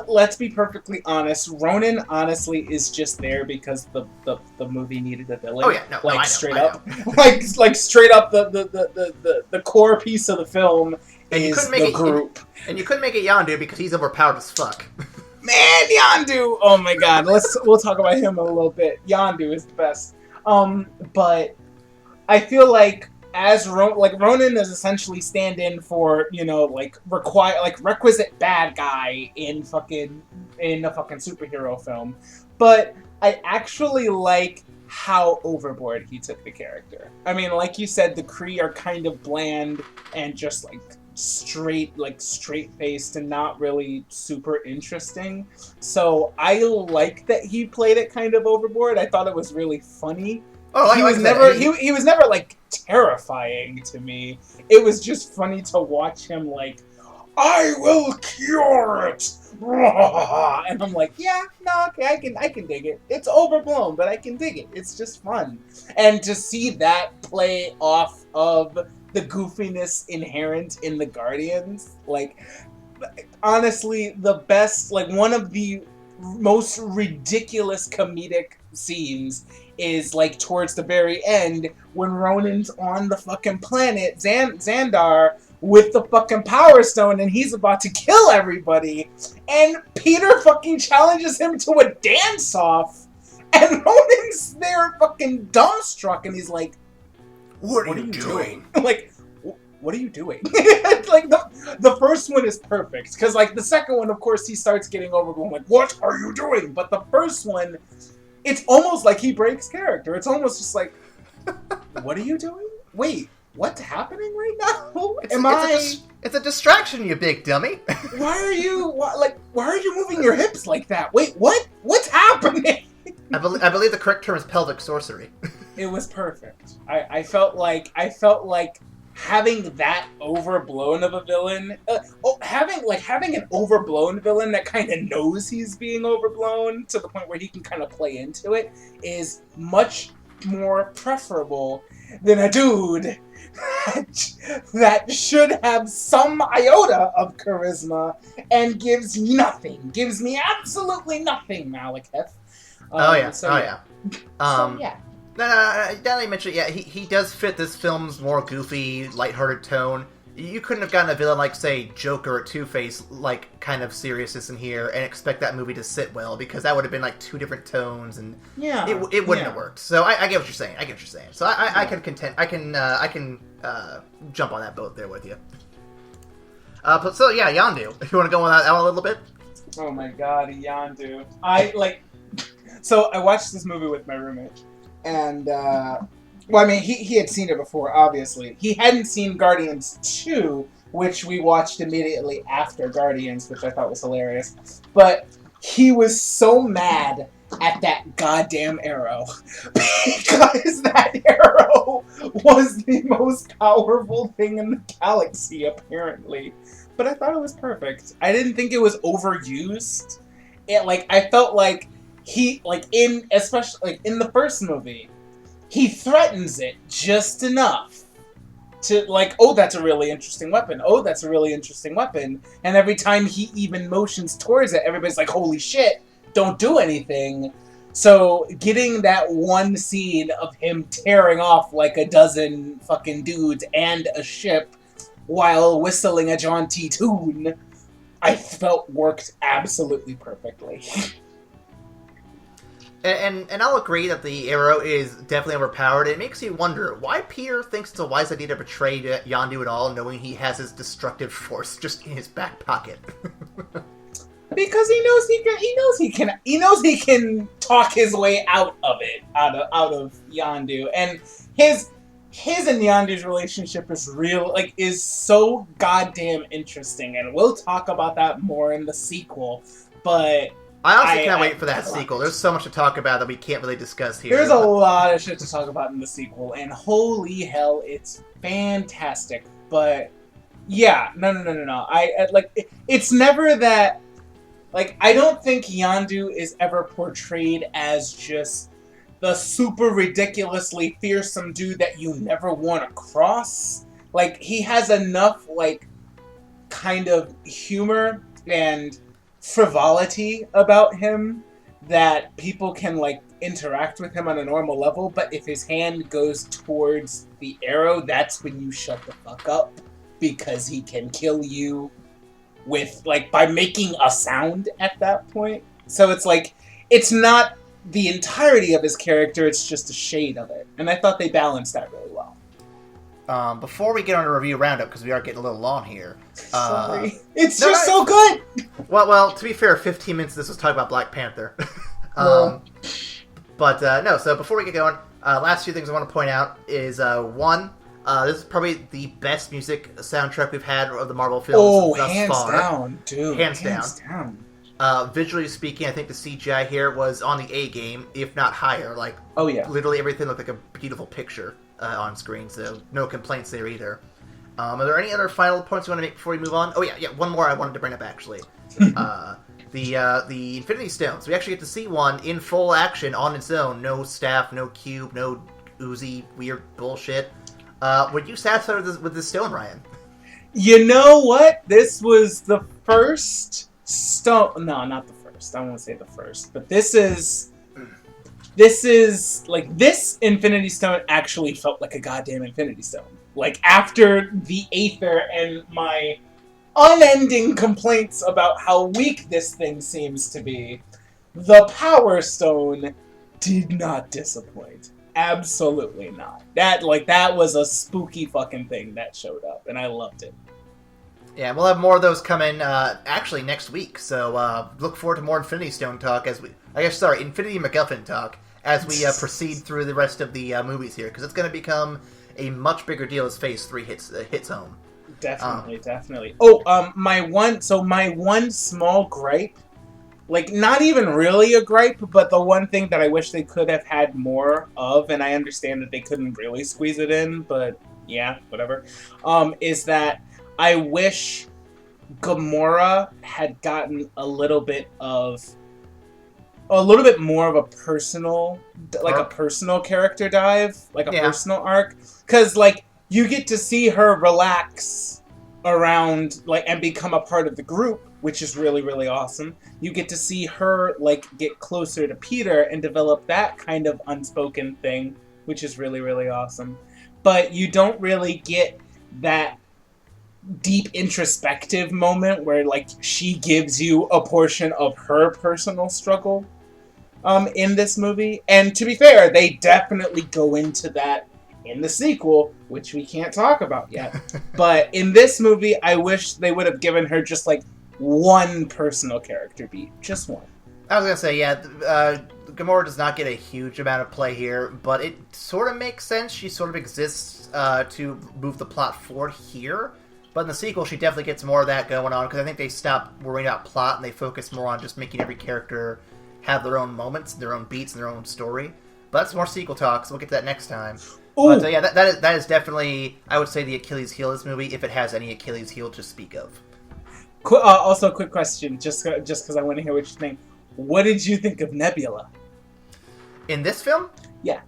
let's be perfectly honest. Ronan honestly is just there because the movie needed a villain. Oh yeah, no, like I know, straight I know. up, like straight up the core piece of the film is the group. And you couldn't make it Yondu because he's overpowered as fuck. Man, Yondu! Oh my god, we'll talk about him in a little bit. Yondu is the best. But I feel like Ronan is essentially stand-in for, you know, requisite bad guy in a fucking superhero film. But I actually like how overboard he took the character. I mean, like you said, the Kree are kind of bland and just straight-faced and not really super interesting. So I like that he played it kind of overboard. I thought it was really funny. Oh, he was never like terrifying to me. It was just funny to watch him like, I will cure it, and I'm like, yeah, no, okay, I can dig it. It's overblown, but I can dig it. It's just fun, and to see that play off of the goofiness inherent in the Guardians, like, honestly, the best, like, one of the most ridiculous comedic scenes is like towards the very end when Ronan's on the fucking planet Xandar with the fucking Power Stone and he's about to kill everybody, and Peter fucking challenges him to a dance-off, and Ronan's there fucking dumbstruck, and he's like, what are you doing? Like, what are you doing? Like, the first one is perfect, because, like, the second one, of course, he starts getting overblown, like, what are you doing? But the first one, it's almost like he breaks character. It's almost just like, what are you doing? Wait, what's happening right now? It's a distraction, you big dummy. Why are you moving your hips like that? Wait, what? What's happening? I believe the correct term is pelvic sorcery. It was perfect. I felt like having that overblown of a villain, having an overblown villain that kind of knows he's being overblown to the point where he can kind of play into it is much more preferable than a dude that should have some iota of charisma and gives me absolutely nothing, Malekith. Yeah. Yeah. No, now that you mentioned it, yeah, he does fit this film's more goofy, lighthearted tone. You couldn't have gotten a villain like, say, Joker or Two-Face, like, kind of seriousness in here and expect that movie to sit well, because that would have been, like, two different tones, and it wouldn't have worked. So I get what you're saying. So I can jump on that boat there with you. So yeah, Yondu. If you want to go on that one a little bit? Oh my god, Yondu. So I watched this movie with my roommate. And, he had seen it before, obviously. He hadn't seen Guardians 2, which we watched immediately after Guardians, which I thought was hilarious. But he was so mad at that goddamn arrow. Because that arrow was the most powerful thing in the galaxy, apparently. But I thought it was perfect. I didn't think it was overused. I felt like especially in the first movie, he threatens it just enough to, like, oh, that's a really interesting weapon. Oh, that's a really interesting weapon. And every time he even motions towards it, everybody's like, holy shit, don't do anything. So getting that one scene of him tearing off like a dozen fucking dudes and a ship while whistling a jaunty tune, I felt worked absolutely perfectly. And I'll agree that the arrow is definitely overpowered. It makes you wonder why Peter thinks it's a wise idea to betray Yondu at all, knowing he has his destructive force just in his back pocket. Because he knows he can talk his way out of it, out of Yondu, and his and Yondu's relationship is so goddamn interesting, and we'll talk about that more in the sequel. But I honestly can't wait for that sequel. There's so much to talk about that we can't really discuss here. There's a lot of shit to talk about in the sequel, and holy hell, it's fantastic. But yeah, no. It's never that. Like, I don't think Yandu is ever portrayed as just the super ridiculously fearsome dude that you never want to cross. Like, he has enough, like, kind of humor and frivolity about him that people can, like, interact with him on a normal level, but if his hand goes towards the arrow, that's when you shut the fuck up, because he can kill you with, like, by making a sound at that point. So it's like, it's not the entirety of his character, it's just a shade of it. And I thought they balanced that really well. Before we get on a review roundup, because we are getting a little long here. Sorry. So good! Well, to be fair, 15 minutes of this was talking about Black Panther. No, so before we get going, last few things I want to point out is, one, this is probably the best music soundtrack we've had of the Marvel films thus hands far. Down, dude. Hands down. Visually speaking, I think the CGI here was on the A game, if not higher. Like, literally everything looked like a beautiful picture on screen, so no complaints there either. Are there any other final points you want to make before we move on? Oh yeah, one more I wanted to bring up actually. The Infinity Stones. We actually get to see one in full action on its own. No staff, no cube, no oozy weird bullshit. Were you satisfied with this stone, Ryan? You know what? This was the first stone. No, not the first. I won't say the first, but this is like, this Infinity Stone actually felt like a goddamn Infinity Stone. Like, after the Aether and my unending complaints about how weak this thing seems to be, the Power Stone did not disappoint. Absolutely not. That was a spooky fucking thing that showed up, and I loved it. Yeah, we'll have more of those coming, actually next week, so look forward to more Infinity Stone talk Infinity MacGuffin talk, as we proceed through the rest of the movies here, because it's going to become a much bigger deal as Phase 3 hits home. Definitely. Oh, my one small gripe, like, not even really a gripe, but the one thing that I wish they could have had more of, and I understand that they couldn't really squeeze it in, but yeah, whatever, is that I wish Gamora had gotten a little bit more of a personal, like a personal character dive, like a personal arc, because, like, you get to see her relax around, like, and become a part of the group, which is really, really awesome. You get to see her, like, get closer to Peter and develop that kind of unspoken thing, which is really, really awesome. But you don't really get that deep introspective moment where, like, she gives you a portion of her personal struggle in this movie. And to be fair, they definitely go into that in the sequel, which we can't talk about yet. But in this movie, I wish they would have given her just, like, one personal character beat. Just one. I was going to say, Gamora does not get a huge amount of play here, but it sort of makes sense. She sort of exists to move the plot forward here. But in the sequel, she definitely gets more of that going on, because I think they stop worrying about plot and they focus more on just making every character have their own moments, their own beats, and their own story. But that's more sequel talk, so we'll get to that next time. Ooh. But that is definitely, I would say, the Achilles heel of this movie, if it has any Achilles heel to speak of. Also, quick question, just because I want to hear what you think. What did you think of Nebula? In this film? Yeah.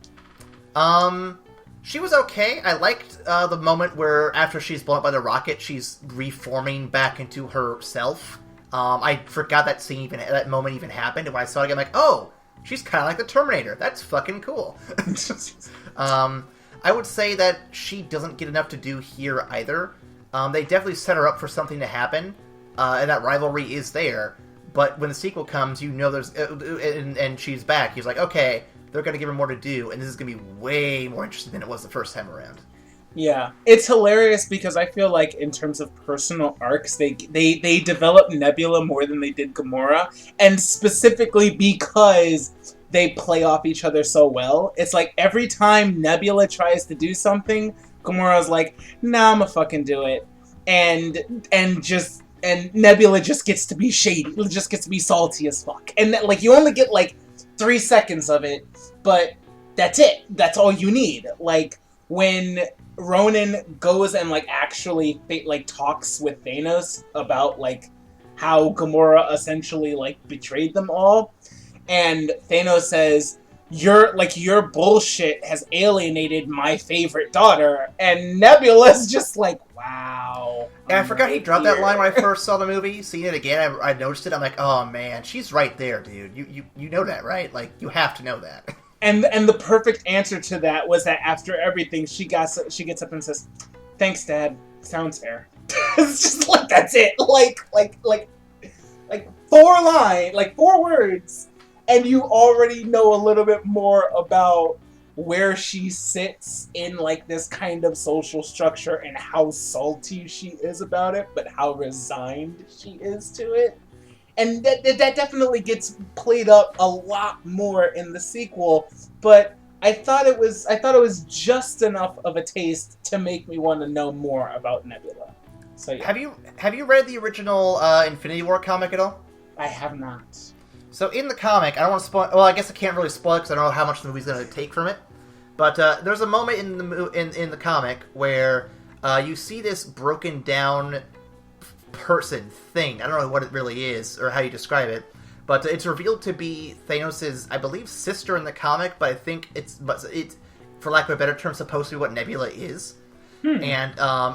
She was okay. I liked the moment where, after she's blown up by the rocket, she's reforming back into herself. I forgot that moment even happened, and when I saw it again, I'm like, oh, she's kind of like the Terminator. That's fucking cool. I would say that she doesn't get enough to do here either. They definitely set her up for something to happen, and that rivalry is there. But when the sequel comes, you know there's... and she's back. He's like, okay, they're going to give her more to do, and this is going to be way more interesting than it was the first time around. Yeah. It's hilarious because I feel like in terms of personal arcs, they developed Nebula more than they did Gamora, and specifically because they play off each other so well. It's like every time Nebula tries to do something, Gamora's like, nah, I'ma fucking do it. And Nebula just gets to be shady, just gets to be salty as fuck. And like, you only get like 3 seconds of it, but that's it. That's all you need. Like, when Ronan goes and like actually like talks with Thanos about like how Gamora essentially like betrayed them all, and Thanos says, your bullshit has alienated my favorite daughter," and Nebula's just like, wow. And I forgot he dropped that line when I first saw the movie. Seeing it again, I noticed it. I'm like, oh man, she's right there, dude. You know that, right? Like, you have to know that. And the perfect answer to that was that after everything, she gets up and says, "Thanks, Dad. Sounds fair." It's just like, that's it. Like 4 words, and you already know a little bit more about where she sits in like this kind of social structure and how salty she is about it, but how resigned she is to it. And that definitely gets played up a lot more in the sequel, but I thought it was just enough of a taste to make me want to know more about Nebula. So yeah. Have you read the original Infinity War comic at all? I have not. So in the comic, I don't want to spoil. Well, I guess I can't really spoil it because I don't know how much the movie's going to take from it. But there's a moment in the comic where you see this broken down person thing. I don't know what it really is or how you describe it, but it's revealed to be Thanos' I believe sister in the comic, but I think it's for lack of a better term supposed to be what Nebula is. And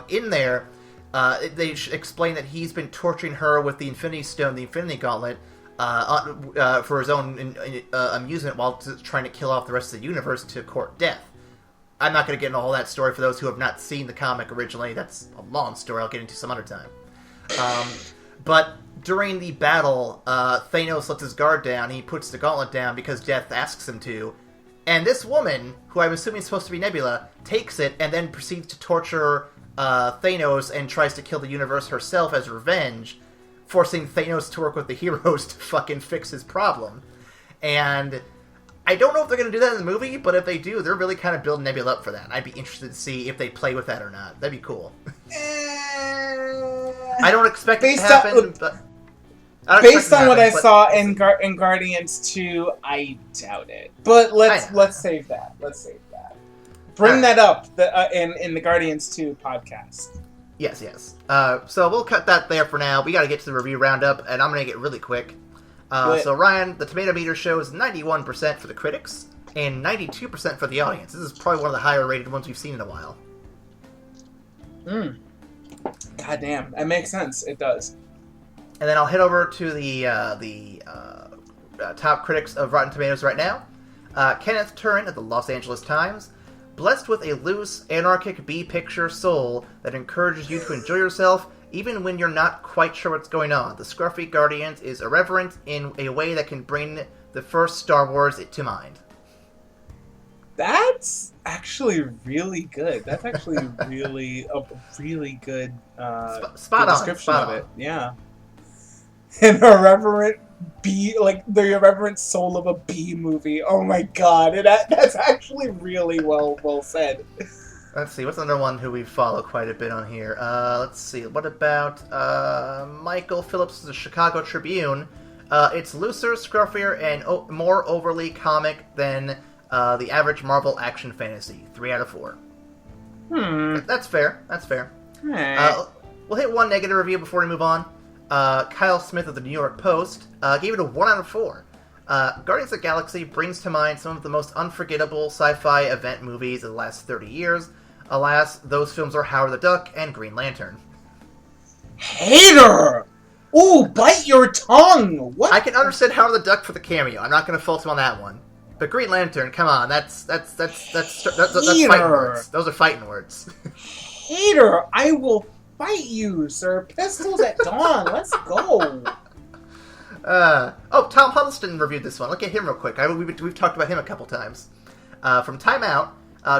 in there they explain that he's been torturing her with the Infinity Stone, the Infinity Gauntlet, for his own amusement while trying to kill off the rest of the universe to court death. I'm not going to get into all that story for those who have not seen the comic originally. That's a long story I'll get into some other time. But during the battle, Thanos lets his guard down. He puts the gauntlet down because Death asks him to. And this woman, who I'm assuming is supposed to be Nebula, takes it and then proceeds to torture Thanos and tries to kill the universe herself as revenge, forcing Thanos to work with the heroes to fucking fix his problem. And I don't know if they're going to do that in the movie, but if they do, they're really kind of building Nebula up for that. I'd be interested to see if they play with that or not. That'd be cool. I don't expect it to happen, but... Based on what I saw in Guardians 2, I doubt it. But let's save that. Bring that up in the Guardians 2 podcast. Yes. So we'll cut that there for now. We got to get to the review roundup, and I'm going to get really quick. So Ryan, the tomato meter shows 91% for the critics and 92% for the audience. This is probably one of the higher rated ones we've seen in a while. God damn, that makes sense. It does. And then I'll head over to the top critics of Rotten Tomatoes right now. Kenneth Turin of the Los Angeles Times. Blessed with a loose, anarchic B-picture soul that encourages you to enjoy yourself even when you're not quite sure what's going on. The Scruffy Guardians is irreverent in a way that can bring the first Star Wars to mind. That's actually really good. That's actually a really good spot on description of it. Yeah. An irreverent B, like the irreverent soul of a B movie. Oh my god, that's actually really well said. Let's see, what's another one who we follow quite a bit on here? Let's see, what about Michael Phillips of the Chicago Tribune? It's looser, scruffier, and more overly comic than the average Marvel action fantasy. 3 out of 4. That's fair. Right. We'll hit one negative review before we move on. Kyle Smith of the New York Post gave it a 1 out of 4. Guardians of the Galaxy brings to mind some of the most unforgettable sci-fi event movies of the last 30 years. Alas, those films are Howard the Duck and Green Lantern. Hater! Ooh, bite your tongue! What? I can understand Howard the Duck for the cameo. I'm not going to fault him on that one. But Green Lantern, come on, that's fighting words. Those are fighting words. Hater! I will fight you, sir. Pistols at dawn. Let's go. Tom Huddleston reviewed this one. Look at him real quick. We've talked about him a couple times. From Time Out,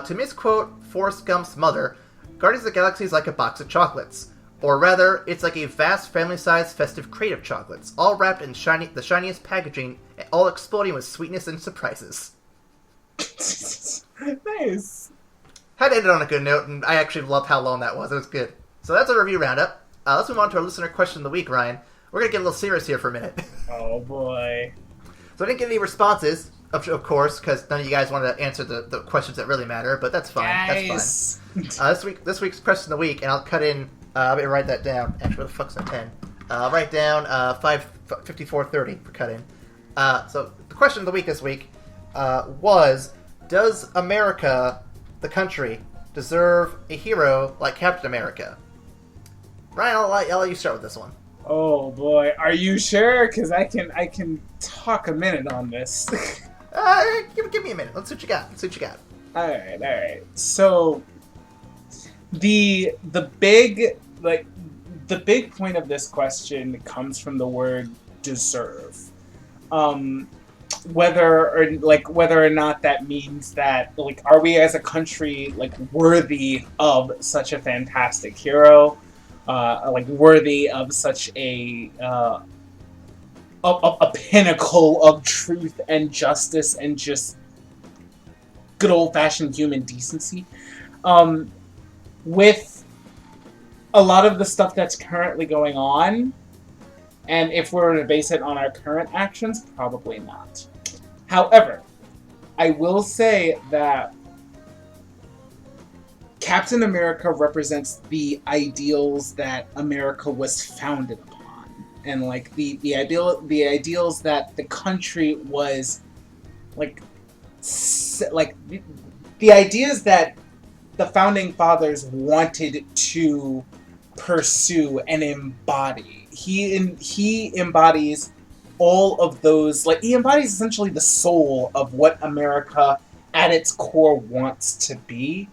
to misquote Forrest Gump's mother, Guardians of the Galaxy is like a box of chocolates. Or rather, it's like a vast family-sized festive crate of chocolates, all wrapped in the shiniest packaging, all exploding with sweetness and surprises. Nice. Had to end it on a good note, and I actually loved how long that was. It was good. So that's our review roundup. Let's move on to our listener question of the week, Ryan. We're going to get a little serious here for a minute. Oh, boy. So I didn't get any responses. of course, because none of you guys wanted to answer the questions that really matter, but that's fine. Guys. That's fine. This week's question of the week, and I'll cut in. Let me write that down. Actually, where the fuck's my pen? I'll write down 5:54:30 for cut in. So the question of the week this week was: does America, the country, deserve a hero like Captain America? Ryan, I'll let you start with this one. Oh boy, are you sure? Because I can talk a minute on this. Give me a minute. Let's see what you got. All right. So the big point of this question comes from the word deserve. Whether or not that means that, like, are we as a country, like, worthy of such a fantastic hero, like, worthy of such a pinnacle of truth and justice and just good old-fashioned human decency. With a lot of the stuff that's currently going on, and if we're to base it on our current actions, probably not. However, I will say that Captain America represents the ideals that America was founded upon, and like the ideals that the country was like the ideas that the founding fathers wanted to pursue and embody. He embodies all of those, like, he embodies essentially the soul of what America at its core wants to be.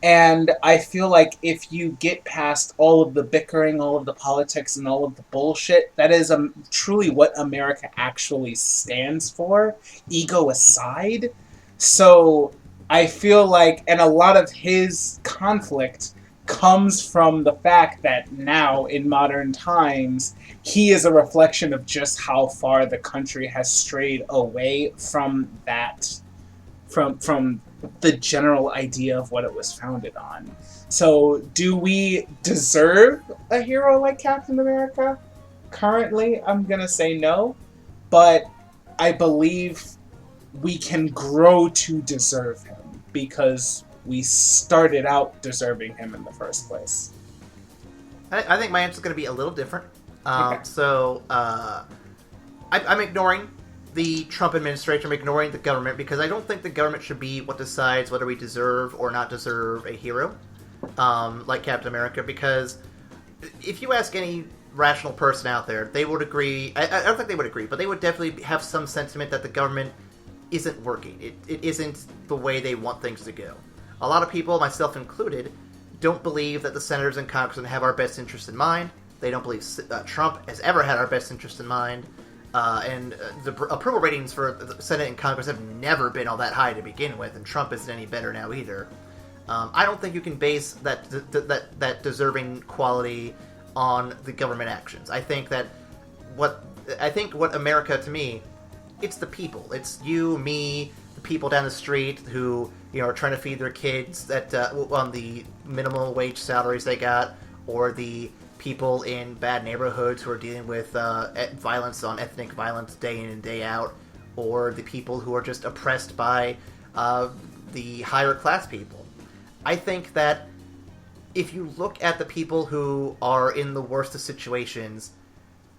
And I feel like if you get past all of the bickering, all of the politics, and all of the bullshit, that is truly what America actually stands for, ego aside. So I feel like, and a lot of his conflict comes from the fact that now, in modern times, he is a reflection of just how far the country has strayed away from that, from the general idea of what it was founded on. So, do we deserve a hero like Captain America? Currently, I'm gonna say no, but I believe we can grow to deserve him, because we started out deserving him in the first place. I think my answer is going to be a little different. Okay. So, I'm ignoring the Trump administration. I'm ignoring the government, because I don't think the government should be what decides whether we deserve or not deserve a hero like Captain America, because if you ask any rational person out there, they would agree. I don't think they would agree, but they would definitely have some sentiment that the government isn't working. It isn't the way they want things to go. A lot of people, myself included, don't believe that the senators and congressmen have our best interest in mind. They don't believe Trump has ever had our best interest in mind. And the approval ratings for the Senate and Congress have never been all that high to begin with, and Trump isn't any better now either. I don't think you can base that deserving quality on the government actions. I think what America, to me, it's the people. It's you, me, the people down the street who, you know, are trying to feed their kids that on the minimum wage salaries they got, or the people in bad neighborhoods who are dealing with violence, on ethnic violence day in and day out, or the people who are just oppressed by the higher class people. I think that if you look at the people who are in the worst of situations,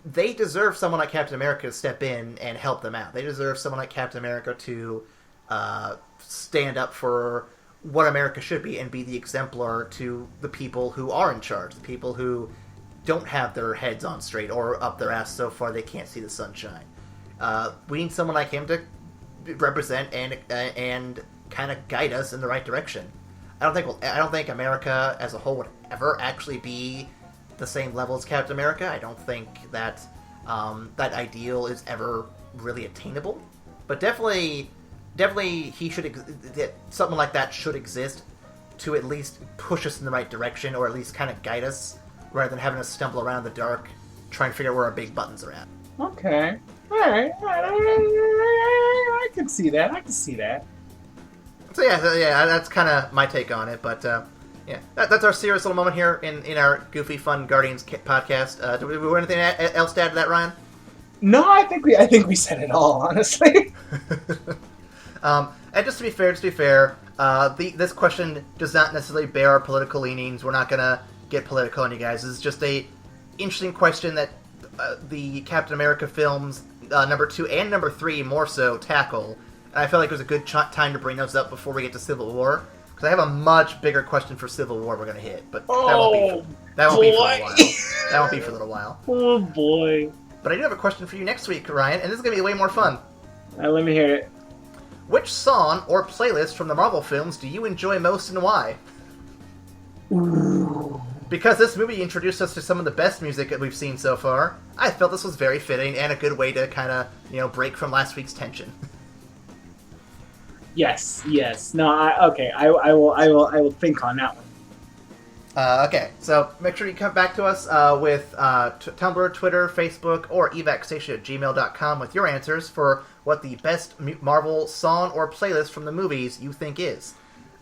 they deserve someone like Captain America to step in and help them out. They deserve someone like Captain America to stand up for what America should be and be the exemplar to the people who are in charge, the people who don't have their heads on straight or up their ass so far they can't see the sunshine. We need someone like him to represent and kind of guide us in the right direction. I don't think America as a whole would ever actually be the same level as Captain America. I don't think that that ideal is ever really attainable. But definitely he should. Something like that should exist to at least push us in the right direction, or at least kind of guide us, rather than having us stumble around in the dark trying to figure out where our big buttons are at. Okay. All right. I can see that. So yeah, that's kind of my take on it. But yeah, that's our serious little moment here in our goofy, fun Guardians podcast. Do we have anything else to add to that, Ryan? No, I think we said it all, honestly. And just to be fair, this question does not necessarily bear our political leanings. We're not gonna get political on you guys. This is just a interesting question that the Captain America films number 2 and number 3 more so tackle. And I felt like it was a good time to bring those up before we get to Civil War, because I have a much bigger question for Civil War we're gonna hit, but that won't be for a while. That won't be for a little while. Oh boy! But I do have a question for you next week, Ryan, and this is gonna be way more fun. Let me hear it. Which song or playlist from the Marvel films do you enjoy most and why? Ooh. Because this movie introduced us to some of the best music that we've seen so far, I felt this was very fitting and a good way to kind of, break from last week's tension. Yes. No. I will think on that one. Okay, so make sure you come back to us with Tumblr, Twitter, Facebook, or evacstation@gmail.com with your answers for what the best Marvel song or playlist from the movies you think is.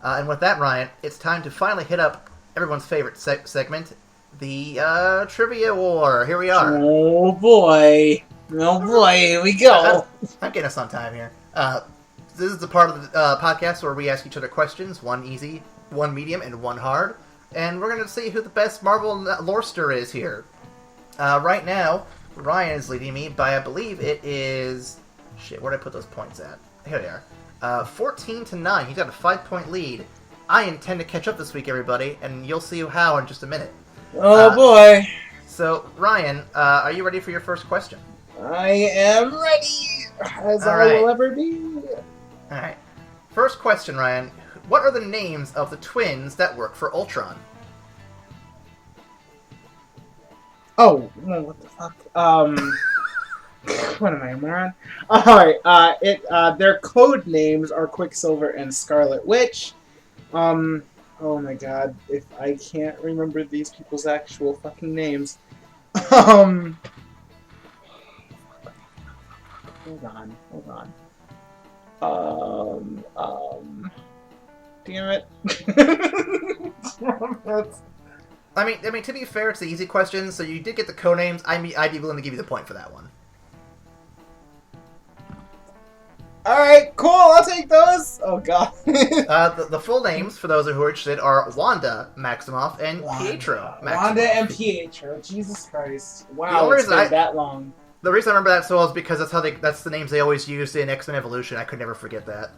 And with that, Ryan, it's time to finally hit up everyone's favorite segment, the Trivia War. Here we are. Oh boy, here we go. I'm getting us on time here. This is the part of the podcast where we ask each other questions, one easy, one medium, and one hard. And we're going to see who the best Marvel lorester is here. Right now, Ryan is leading me by, I believe it is... Shit, where did I put those points at? Here they are. 14-9. He's got a 5-point lead. I intend to catch up this week, everybody, and you'll see how in just a minute. Oh boy. So, Ryan, are you ready for your first question? I am ready, as I will ever be. Alright. First question, Ryan. What are the names of the twins that work for Ultron? Oh, what the fuck? What am I, a moron? Alright, their code names are Quicksilver and Scarlet Witch. Oh my god, if I can't remember these people's actual fucking names. Hold on. Damn it. I mean, to be fair, it's the easy question, so you did get the codenames. I'd be willing to give you the point for that one. Alright, cool, I'll take those! Oh god. The full names, for those who are interested, are Wanda Maximoff and Pietro Maximoff. Wanda and Pietro, Jesus Christ. Wow, it's been that long. The reason I remember that so well is because that's the names they always used in X-Men Evolution. I could never forget that.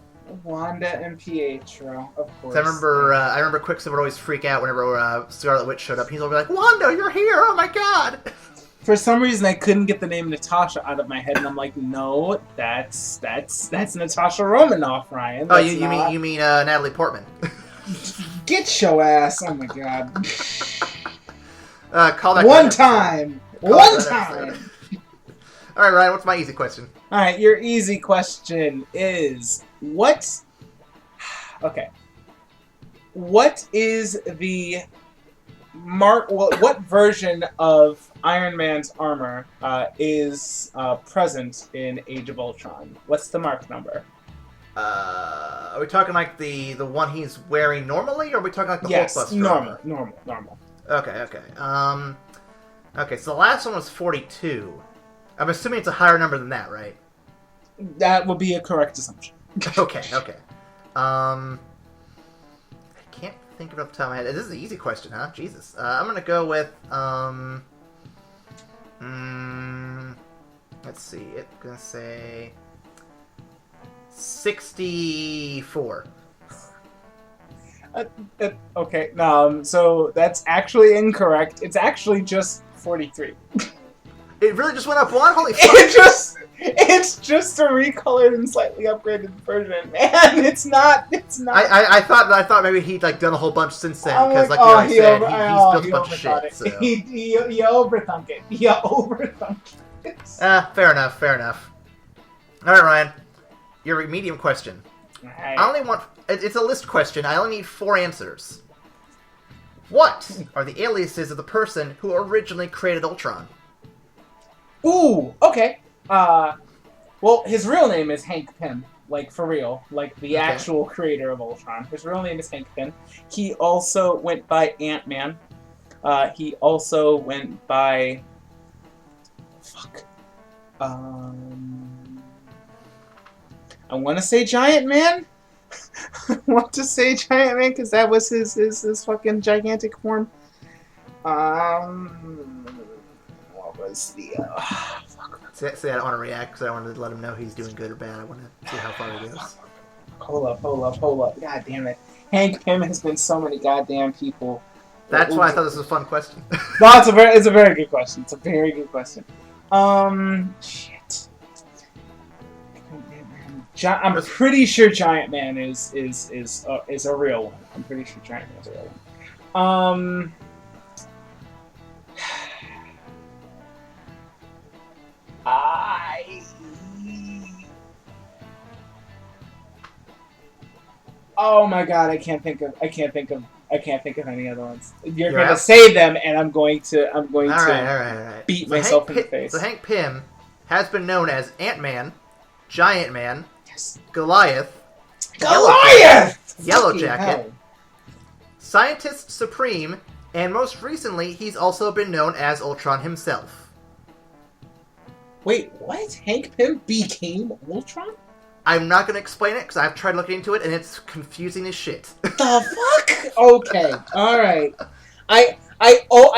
Wanda and Pietro, of course. I remember Quicksilver would always freak out whenever Scarlet Witch showed up. He's always like, "Wanda, you're here! Oh my god!" For some reason, I couldn't get the name Natasha out of my head, and I'm like, "No, that's Natasha Romanoff, Ryan." Oh, you mean Natalie Portman? Get your ass! Oh my god! Call that one time. All right, Ryan. What's my easy question? All right, your easy question is what? Okay. What is the what version of Iron Man's armor is present in Age of Ultron? What's the mark number? Are we talking like the one he's wearing normally, or are we talking like the Hulkbuster? Normal. Okay. Okay, so the last one was 42. I'm assuming it's a higher number than that, right? That would be a correct assumption. Okay. I can't think of it off the top of my head. This is an easy question, huh? Jesus. I'm gonna go with let's see. It's gonna say 64. Okay. So that's actually incorrect. It's actually just 43. It really just went up one? Holy fuck! It's just a recolored and slightly upgraded version, man. It's not. I thought maybe he'd like done a whole bunch since then, because like I said, he's built a bunch of shit. So. He overthunk it. Fair enough. All right, Ryan, your medium question. Right. I only want. It's a list question. I only need 4 answers. What are the aliases of the person who originally created Ultron? Ooh, okay. Well, his real name is Hank Pym, like for real, like the actual creator of Ultron. His real name is Hank Pym. He also went by Ant-Man. He also went by... Fuck. I want to say Giant Man. I want to say Giant Man because that was his fucking gigantic form. What was the fuck? See, I don't want to react because I wanted to let him know he's doing good or bad. I want to see how far he goes. Hold up. God damn it. Hank Pym has been so many goddamn people. That's why I thought this was a fun question. No, it's a very good question. It's a very good question. Shit. I'm pretty sure Giant Man is a real one. I'm pretty sure Giant Man is a real one. Oh my god, I can't think of any other ones. You're gonna say them, and I'm going to All right. beat myself in the face. So Hank Pym has been known as Ant-Man, Giant Man, Yes. Goliath, Yellow Jacket, Scientist Supreme, and most recently, he's also been known as Ultron himself. Wait, what? Hank Pym became Ultron? I'm not going to explain it because I've tried looking into it and it's confusing as shit. The fuck? Okay, alright. I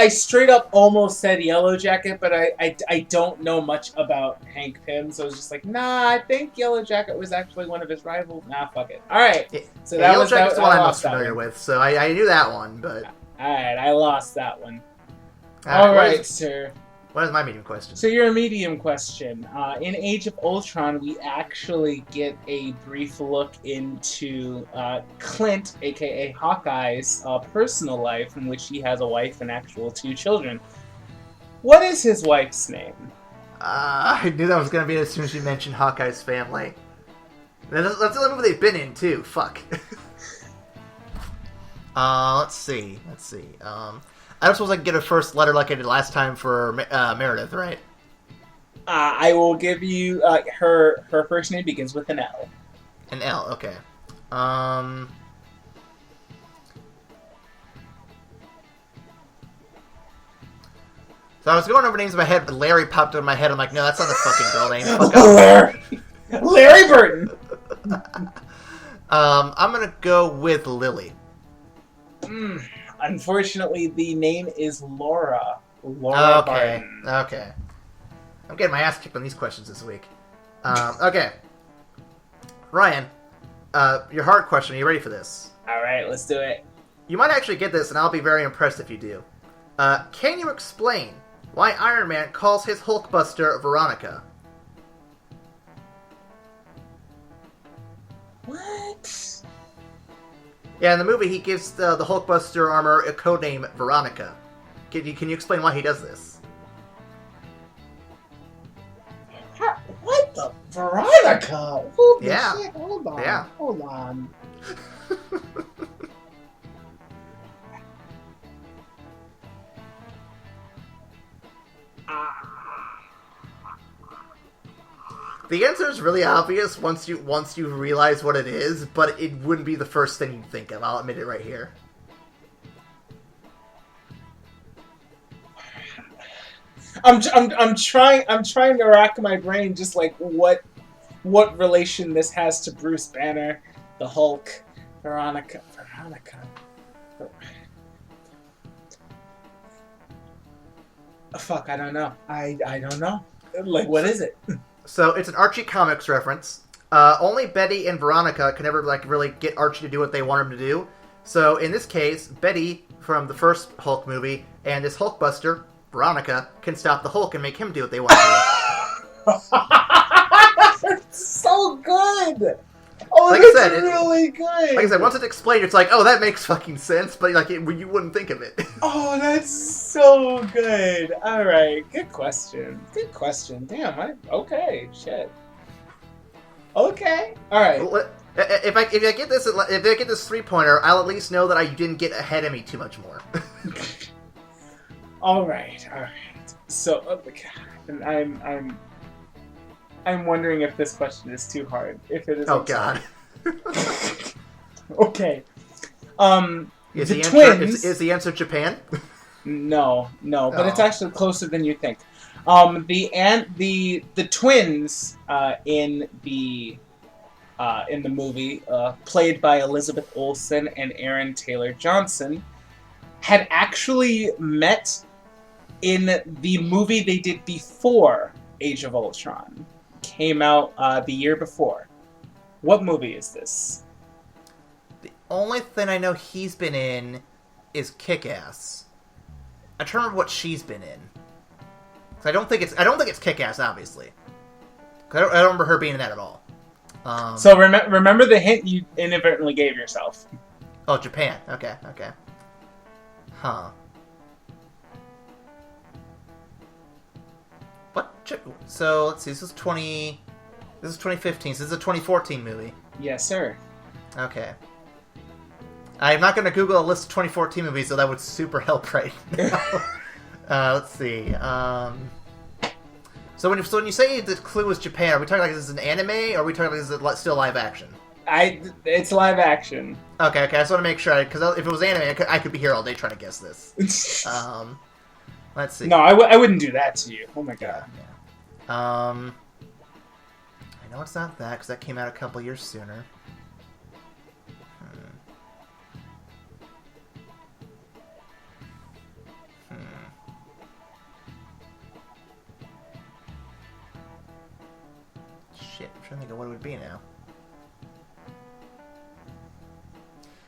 straight up almost said Yellow Jacket, but I don't know much about Hank Pym, so I was just like, nah, I think Yellow Jacket was actually one of his rivals. Nah, fuck it. Alright. So that Yellow was Jacket's the one I'm most that familiar one. with, so I knew that one, but... Alright, I lost that one. Alright, Alright, sir. What is my medium question? So your medium question. In Age of Ultron, we actually get a brief look into Clint, aka Hawkeye's, personal life, in which he has a wife and actual 2 children. What is his wife's name? I knew that was going to be as soon as you mentioned Hawkeye's family. That's the only movie they've been in, too. Fuck. Let's see. I don't suppose I can get a first letter like I did last time for Meredith, right? I will give you her first name begins with an L. An L, okay. So I was going over names in my head, but Larry popped in my head. I'm like, no, that's not the fucking girl name. Fuck up. Larry Burton. I'm gonna go with Lily. Unfortunately, the name is Laura. Laura Barton. Okay. I'm getting my ass kicked on these questions this week. Okay. Ryan, your hard question. Are you ready for this? Alright, let's do it. You might actually get this, and I'll be very impressed if you do. Can you explain why Iron Man calls his Hulkbuster Veronica? What? Yeah, in the movie, he gives the Hulkbuster armor a codename Veronica. Can you explain why he does this? What the? Veronica? Holy Yeah. shit, hold on. Yeah. Hold on. The answer is really obvious once you realize what it is, but it wouldn't be the first thing you think of. I'll admit it right here. I'm trying to rack my brain just like what relation this has to Bruce Banner, the Hulk, Veronica. Fuck, I don't know. I don't know. Like, what is it? So it's an Archie Comics reference. Only Betty and Veronica can ever really get Archie to do what they want him to do. So in this case, Betty from the first Hulk movie and this Hulkbuster, Veronica, can stop the Hulk and make him do what they want to do. That's so good. Oh, Like that's I said, really good. Like I said, once it's explained, it's like, oh, that makes fucking sense, but you wouldn't think of it. Oh, that's so good. All right, good question. Damn, okay, shit. Okay, all right. If I get this 3-pointer, I'll at least know that I didn't get ahead of me too much more. All right. So, I'm wondering if this question is too hard. If it is, Oh God. Okay. Is twins. Is the answer Japan? No, but it's Oh. actually closer than you think. The twins in the in the movie, played by Elizabeth Olsen and Aaron Taylor Johnson, had actually met in the movie they did before Age of Ultron. Came out the year before. What movie is this? The only thing I know he's been in is Kick-Ass. I'm trying to remember what she's been in. I don't think it's Kick-Ass, obviously. I don't remember her being in that at all. So remember the hint you inadvertently gave yourself. Oh, Japan. Okay. Huh. What? So let's see. This is 2015. So this is a 2014 movie. Yes, sir. Okay. I'm not going to Google a list of 2014 movies, so that would super help right now. Let's see. So when you say the clue is Japan, are we talking like this is an anime, or are we talking like this is still live action? It's live action. Okay. I just want to make sure, because if it was anime, I could be here all day trying to guess this. Let's see. No, I wouldn't do that to you. Oh my god. Yeah. I know it's not that, because that came out a couple years sooner. Shit, I'm trying to think of what it would be now.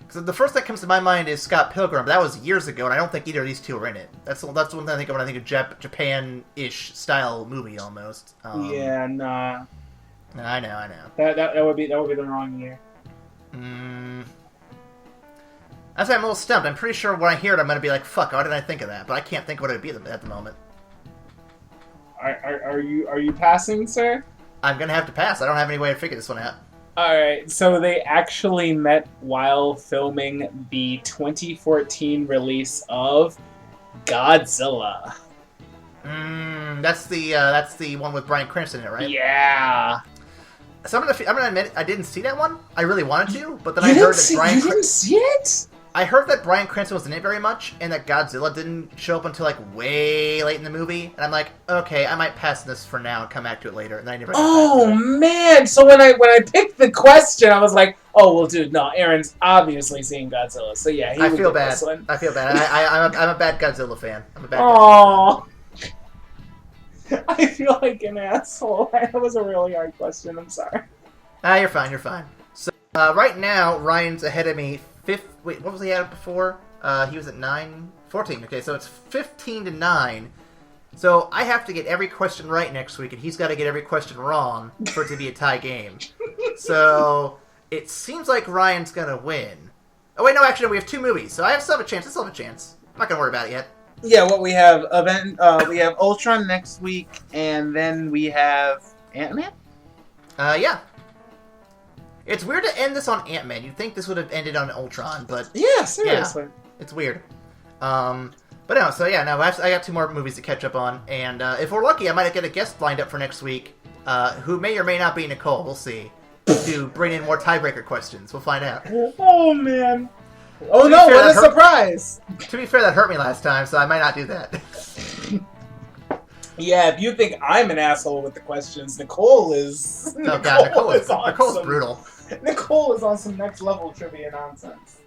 Because the first that comes to my mind is Scott Pilgrim, but that was years ago, and I don't think either of these two are in it. That's the one thing I think of when I think of Japan-ish style movie, almost. Yeah, nah. I know. That would be the wrong year. That's why I'm a little stumped. I'm pretty sure when I hear it, I'm going to be like, fuck, why didn't I think of that? But I can't think of what it would be at the moment. Are you passing, sir? I'm going to have to pass. I don't have any way to figure this one out. Alright, so they actually met while filming the 2014 release of Godzilla. That's the one with Bryan Cranston in it, right? Yeah. So I'm gonna admit I didn't see that one. I really wanted to, but then I heard that You didn't see it? I heard that Bryan Cranston wasn't in it very much, and that Godzilla didn't show up until like way late in the movie. And I'm like, okay, I might pass this for now and come back to it later. And then I never. Oh man! So when I picked the question, I was like, oh well, dude, no, Aaron's obviously seen Godzilla, so yeah, I feel bad. I feel bad. I'm a bad Godzilla fan. I'm a bad. Aww. I feel like an asshole. That was a really hard question. I'm sorry. You're fine. You're fine. So right now, Ryan's ahead of me. Wait, what was he at before? He was at 14. Okay, so it's 15-9. So I have to get every question right next week, and he's got to get every question wrong for it to be a tie game. So it seems like Ryan's gonna win. Oh wait, no, actually, we have two movies, so I still have a chance. I'm not gonna worry about it yet. Yeah, what we have we have Ultron next week, and then we have Ant-Man. Yeah. It's weird to end this on Ant-Man. You'd think this would have ended on Ultron, but yeah, seriously, it's weird. But no, so yeah, no, I got two more movies to catch up on, and if we're lucky, I might get a guest lined up for next week, who may or may not be Nicole. We'll see. To bring in more tiebreaker questions, we'll find out. Oh man! Oh no! What a surprise! To be fair, that hurt me last time, so I might not do that. Yeah, if you think I'm an asshole with the questions, Nicole is. Oh god, Nicole's brutal. Nicole is on some next level trivia nonsense.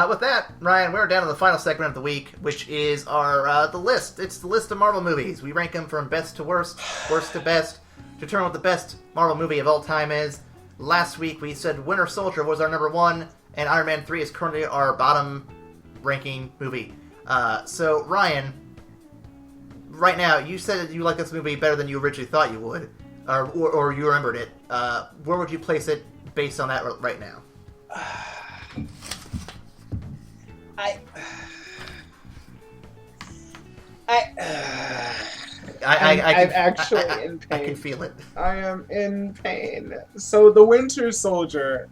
With that, Ryan, we're down to the final segment of the week, which is our the list. It's the list of Marvel movies. We rank them from best to worst, worst to best, to determine what the best Marvel movie of all time is. Last week we said Winter Soldier was our number one, and Iron Man 3 is currently our bottom ranking movie. So Ryan, right now, you said that you like this movie better than you originally thought you would, or you remembered it. Where would you place it based on that right now? I'm actually in pain. I can feel it. I am in pain. So The Winter Soldier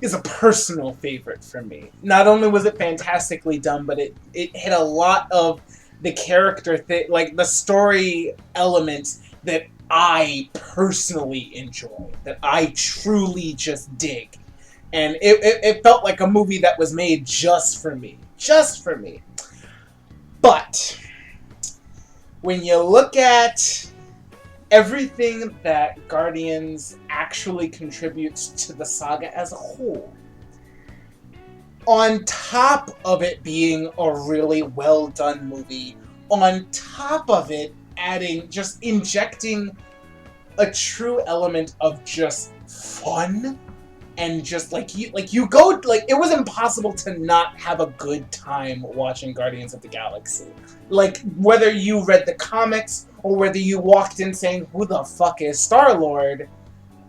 is a personal favorite for me. Not only was it fantastically done, but it hit a lot of the character like the story elements that I personally enjoy, that I truly just dig. And it felt like a movie that was made just for me. Just for me. But when you look at everything that Guardians actually contributes to the saga as a whole. On top of it being a really well done movie, on top of it just injecting a true element of just fun, and just you go, like, it was impossible to not have a good time watching Guardians of the Galaxy. Like, whether you read the comics or whether you walked in saying, "Who the fuck is Star-Lord?"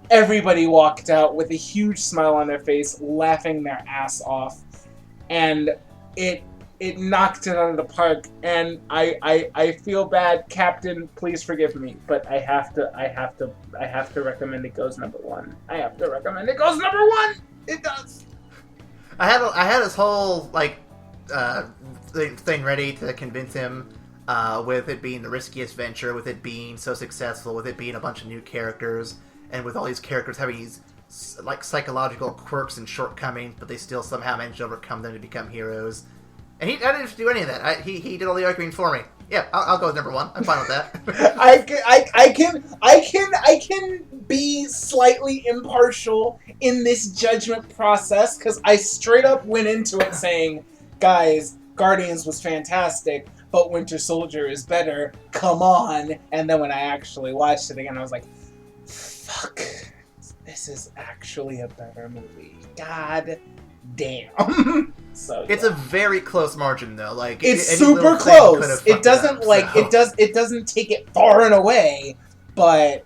everybody walked out with a huge smile on their face, laughing their ass off, and it knocked it out of the park. And I feel bad, Captain. Please forgive me, but I have to recommend it goes number one. I have to recommend it goes number one. It does. I had this whole thing ready to convince him, with it being the riskiest venture, with it being so successful, with it being a bunch of new characters, and with all these characters having these psychological quirks and shortcomings, but they still somehow manage to overcome them to become heroes. And I didn't have to do any of that. He did all the arguing for me. Yeah, I'll go with number one. I'm fine with that. I can be slightly impartial in this judgment process, because I straight up went into it saying, guys, Guardians was fantastic, but Winter Soldier is better. Come on. And then when I actually watched it again, I was like, fuck, this is actually a better movie. God damn. So it's a very close margin, though. Like, it's any super close. It doesn't it doesn't take it far and away, but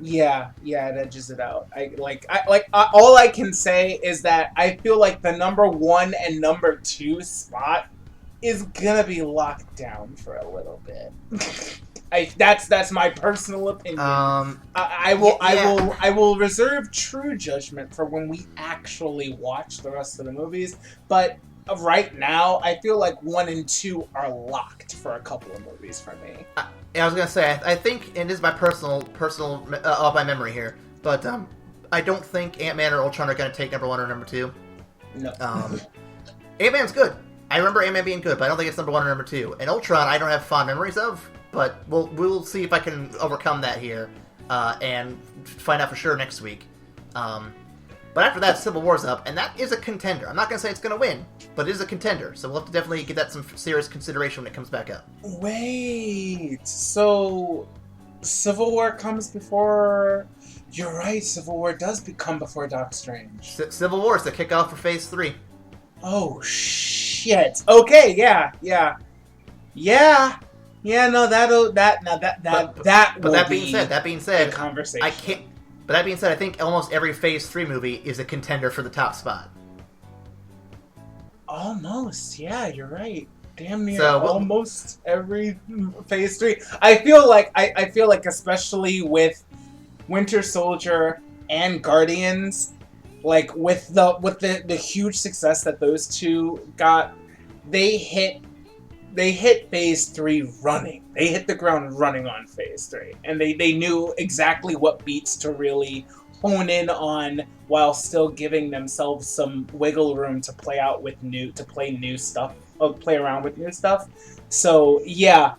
yeah, it edges it out. All I can say is that I feel like the number 1 and number 2 spot is gonna be locked down for a little bit. That's my personal opinion. I will reserve true judgment for when we actually watch the rest of the movies. But right now, I feel like 1 and 2 are locked for a couple of movies for me. I was gonna say, I think, and this is my personal off my memory here, but I don't think Ant-Man or Ultron are gonna take number 1 or number 2. No. Ant-Man's good. I remember Ant-Man being good, but I don't think it's number 1 or number 2. And Ultron, I don't have fond memories of. But we'll see if I can overcome that here, and find out for sure next week. But after that, Civil War's up, and that is a contender. I'm not going to say it's going to win, but it is a contender. So we'll have to definitely give that some serious consideration when it comes back up. Wait, so Civil War comes before... You're right, Civil War does come before Doc Strange. Civil War is the kickoff for Phase 3. Oh, shit. Okay, yeah. Yeah, no, that will that being said, conversation. I can't. But that being said, I think almost every Phase 3 movie is a contender for the top spot. Almost, yeah, you're right. Damn near So, almost every Phase 3. I feel like especially with Winter Soldier and Guardians, like with the huge success that those two got, they hit Phase 3 running. They hit the ground running on Phase 3. And they knew exactly what beats to really hone in on, while still giving themselves some wiggle room to play around with new stuff. So yeah,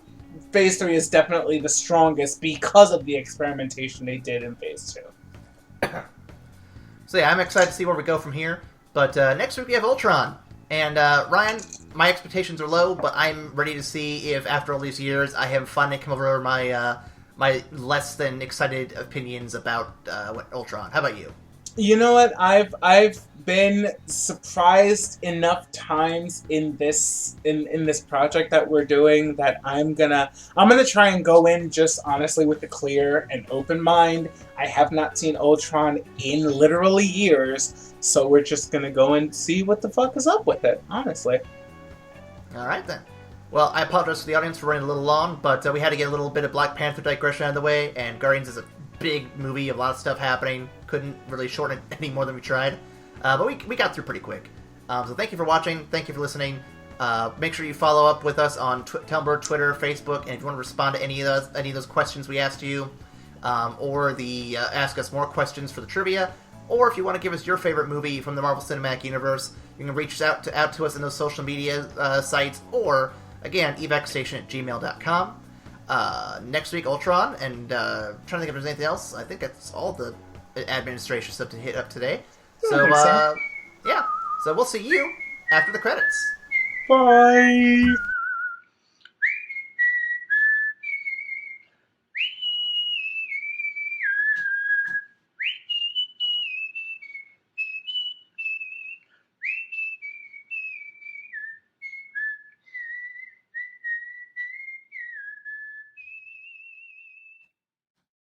Phase 3 is definitely the strongest because of the experimentation they did in Phase 2. So yeah, I'm excited to see where we go from here. But next week we have Ultron. And Ryan, my expectations are low, but I'm ready to see if after all these years I have finally come over my my less than excited opinions about Ultron. How about you? You know what? I've been surprised enough times in this project that we're doing that I'm gonna try and go in just honestly with a clear and open mind. I have not seen Ultron in literally years, so we're just gonna go and see what the fuck is up with it, honestly. Alright then. Well, I apologize to the audience for running a little long, but we had to get a little bit of Black Panther digression out of the way, and Guardians is a big movie, a lot of stuff happening. Couldn't really shorten it any more than we tried. But we got through pretty quick. So thank you for watching. Thank you for listening. Make sure you follow up with us on Tumblr, Twitter, Facebook, and if you want to respond to any of those questions we asked you, or the ask us more questions for the trivia, or if you want to give us your favorite movie from the Marvel Cinematic Universe, you can reach out to us in those social media sites, or, again, evacstation@gmail.com. Next week, Ultron, and trying to think if there's anything else. I think that's all the administration stuff to hit up today. So, so. yeah. So we'll see you after the credits. Bye.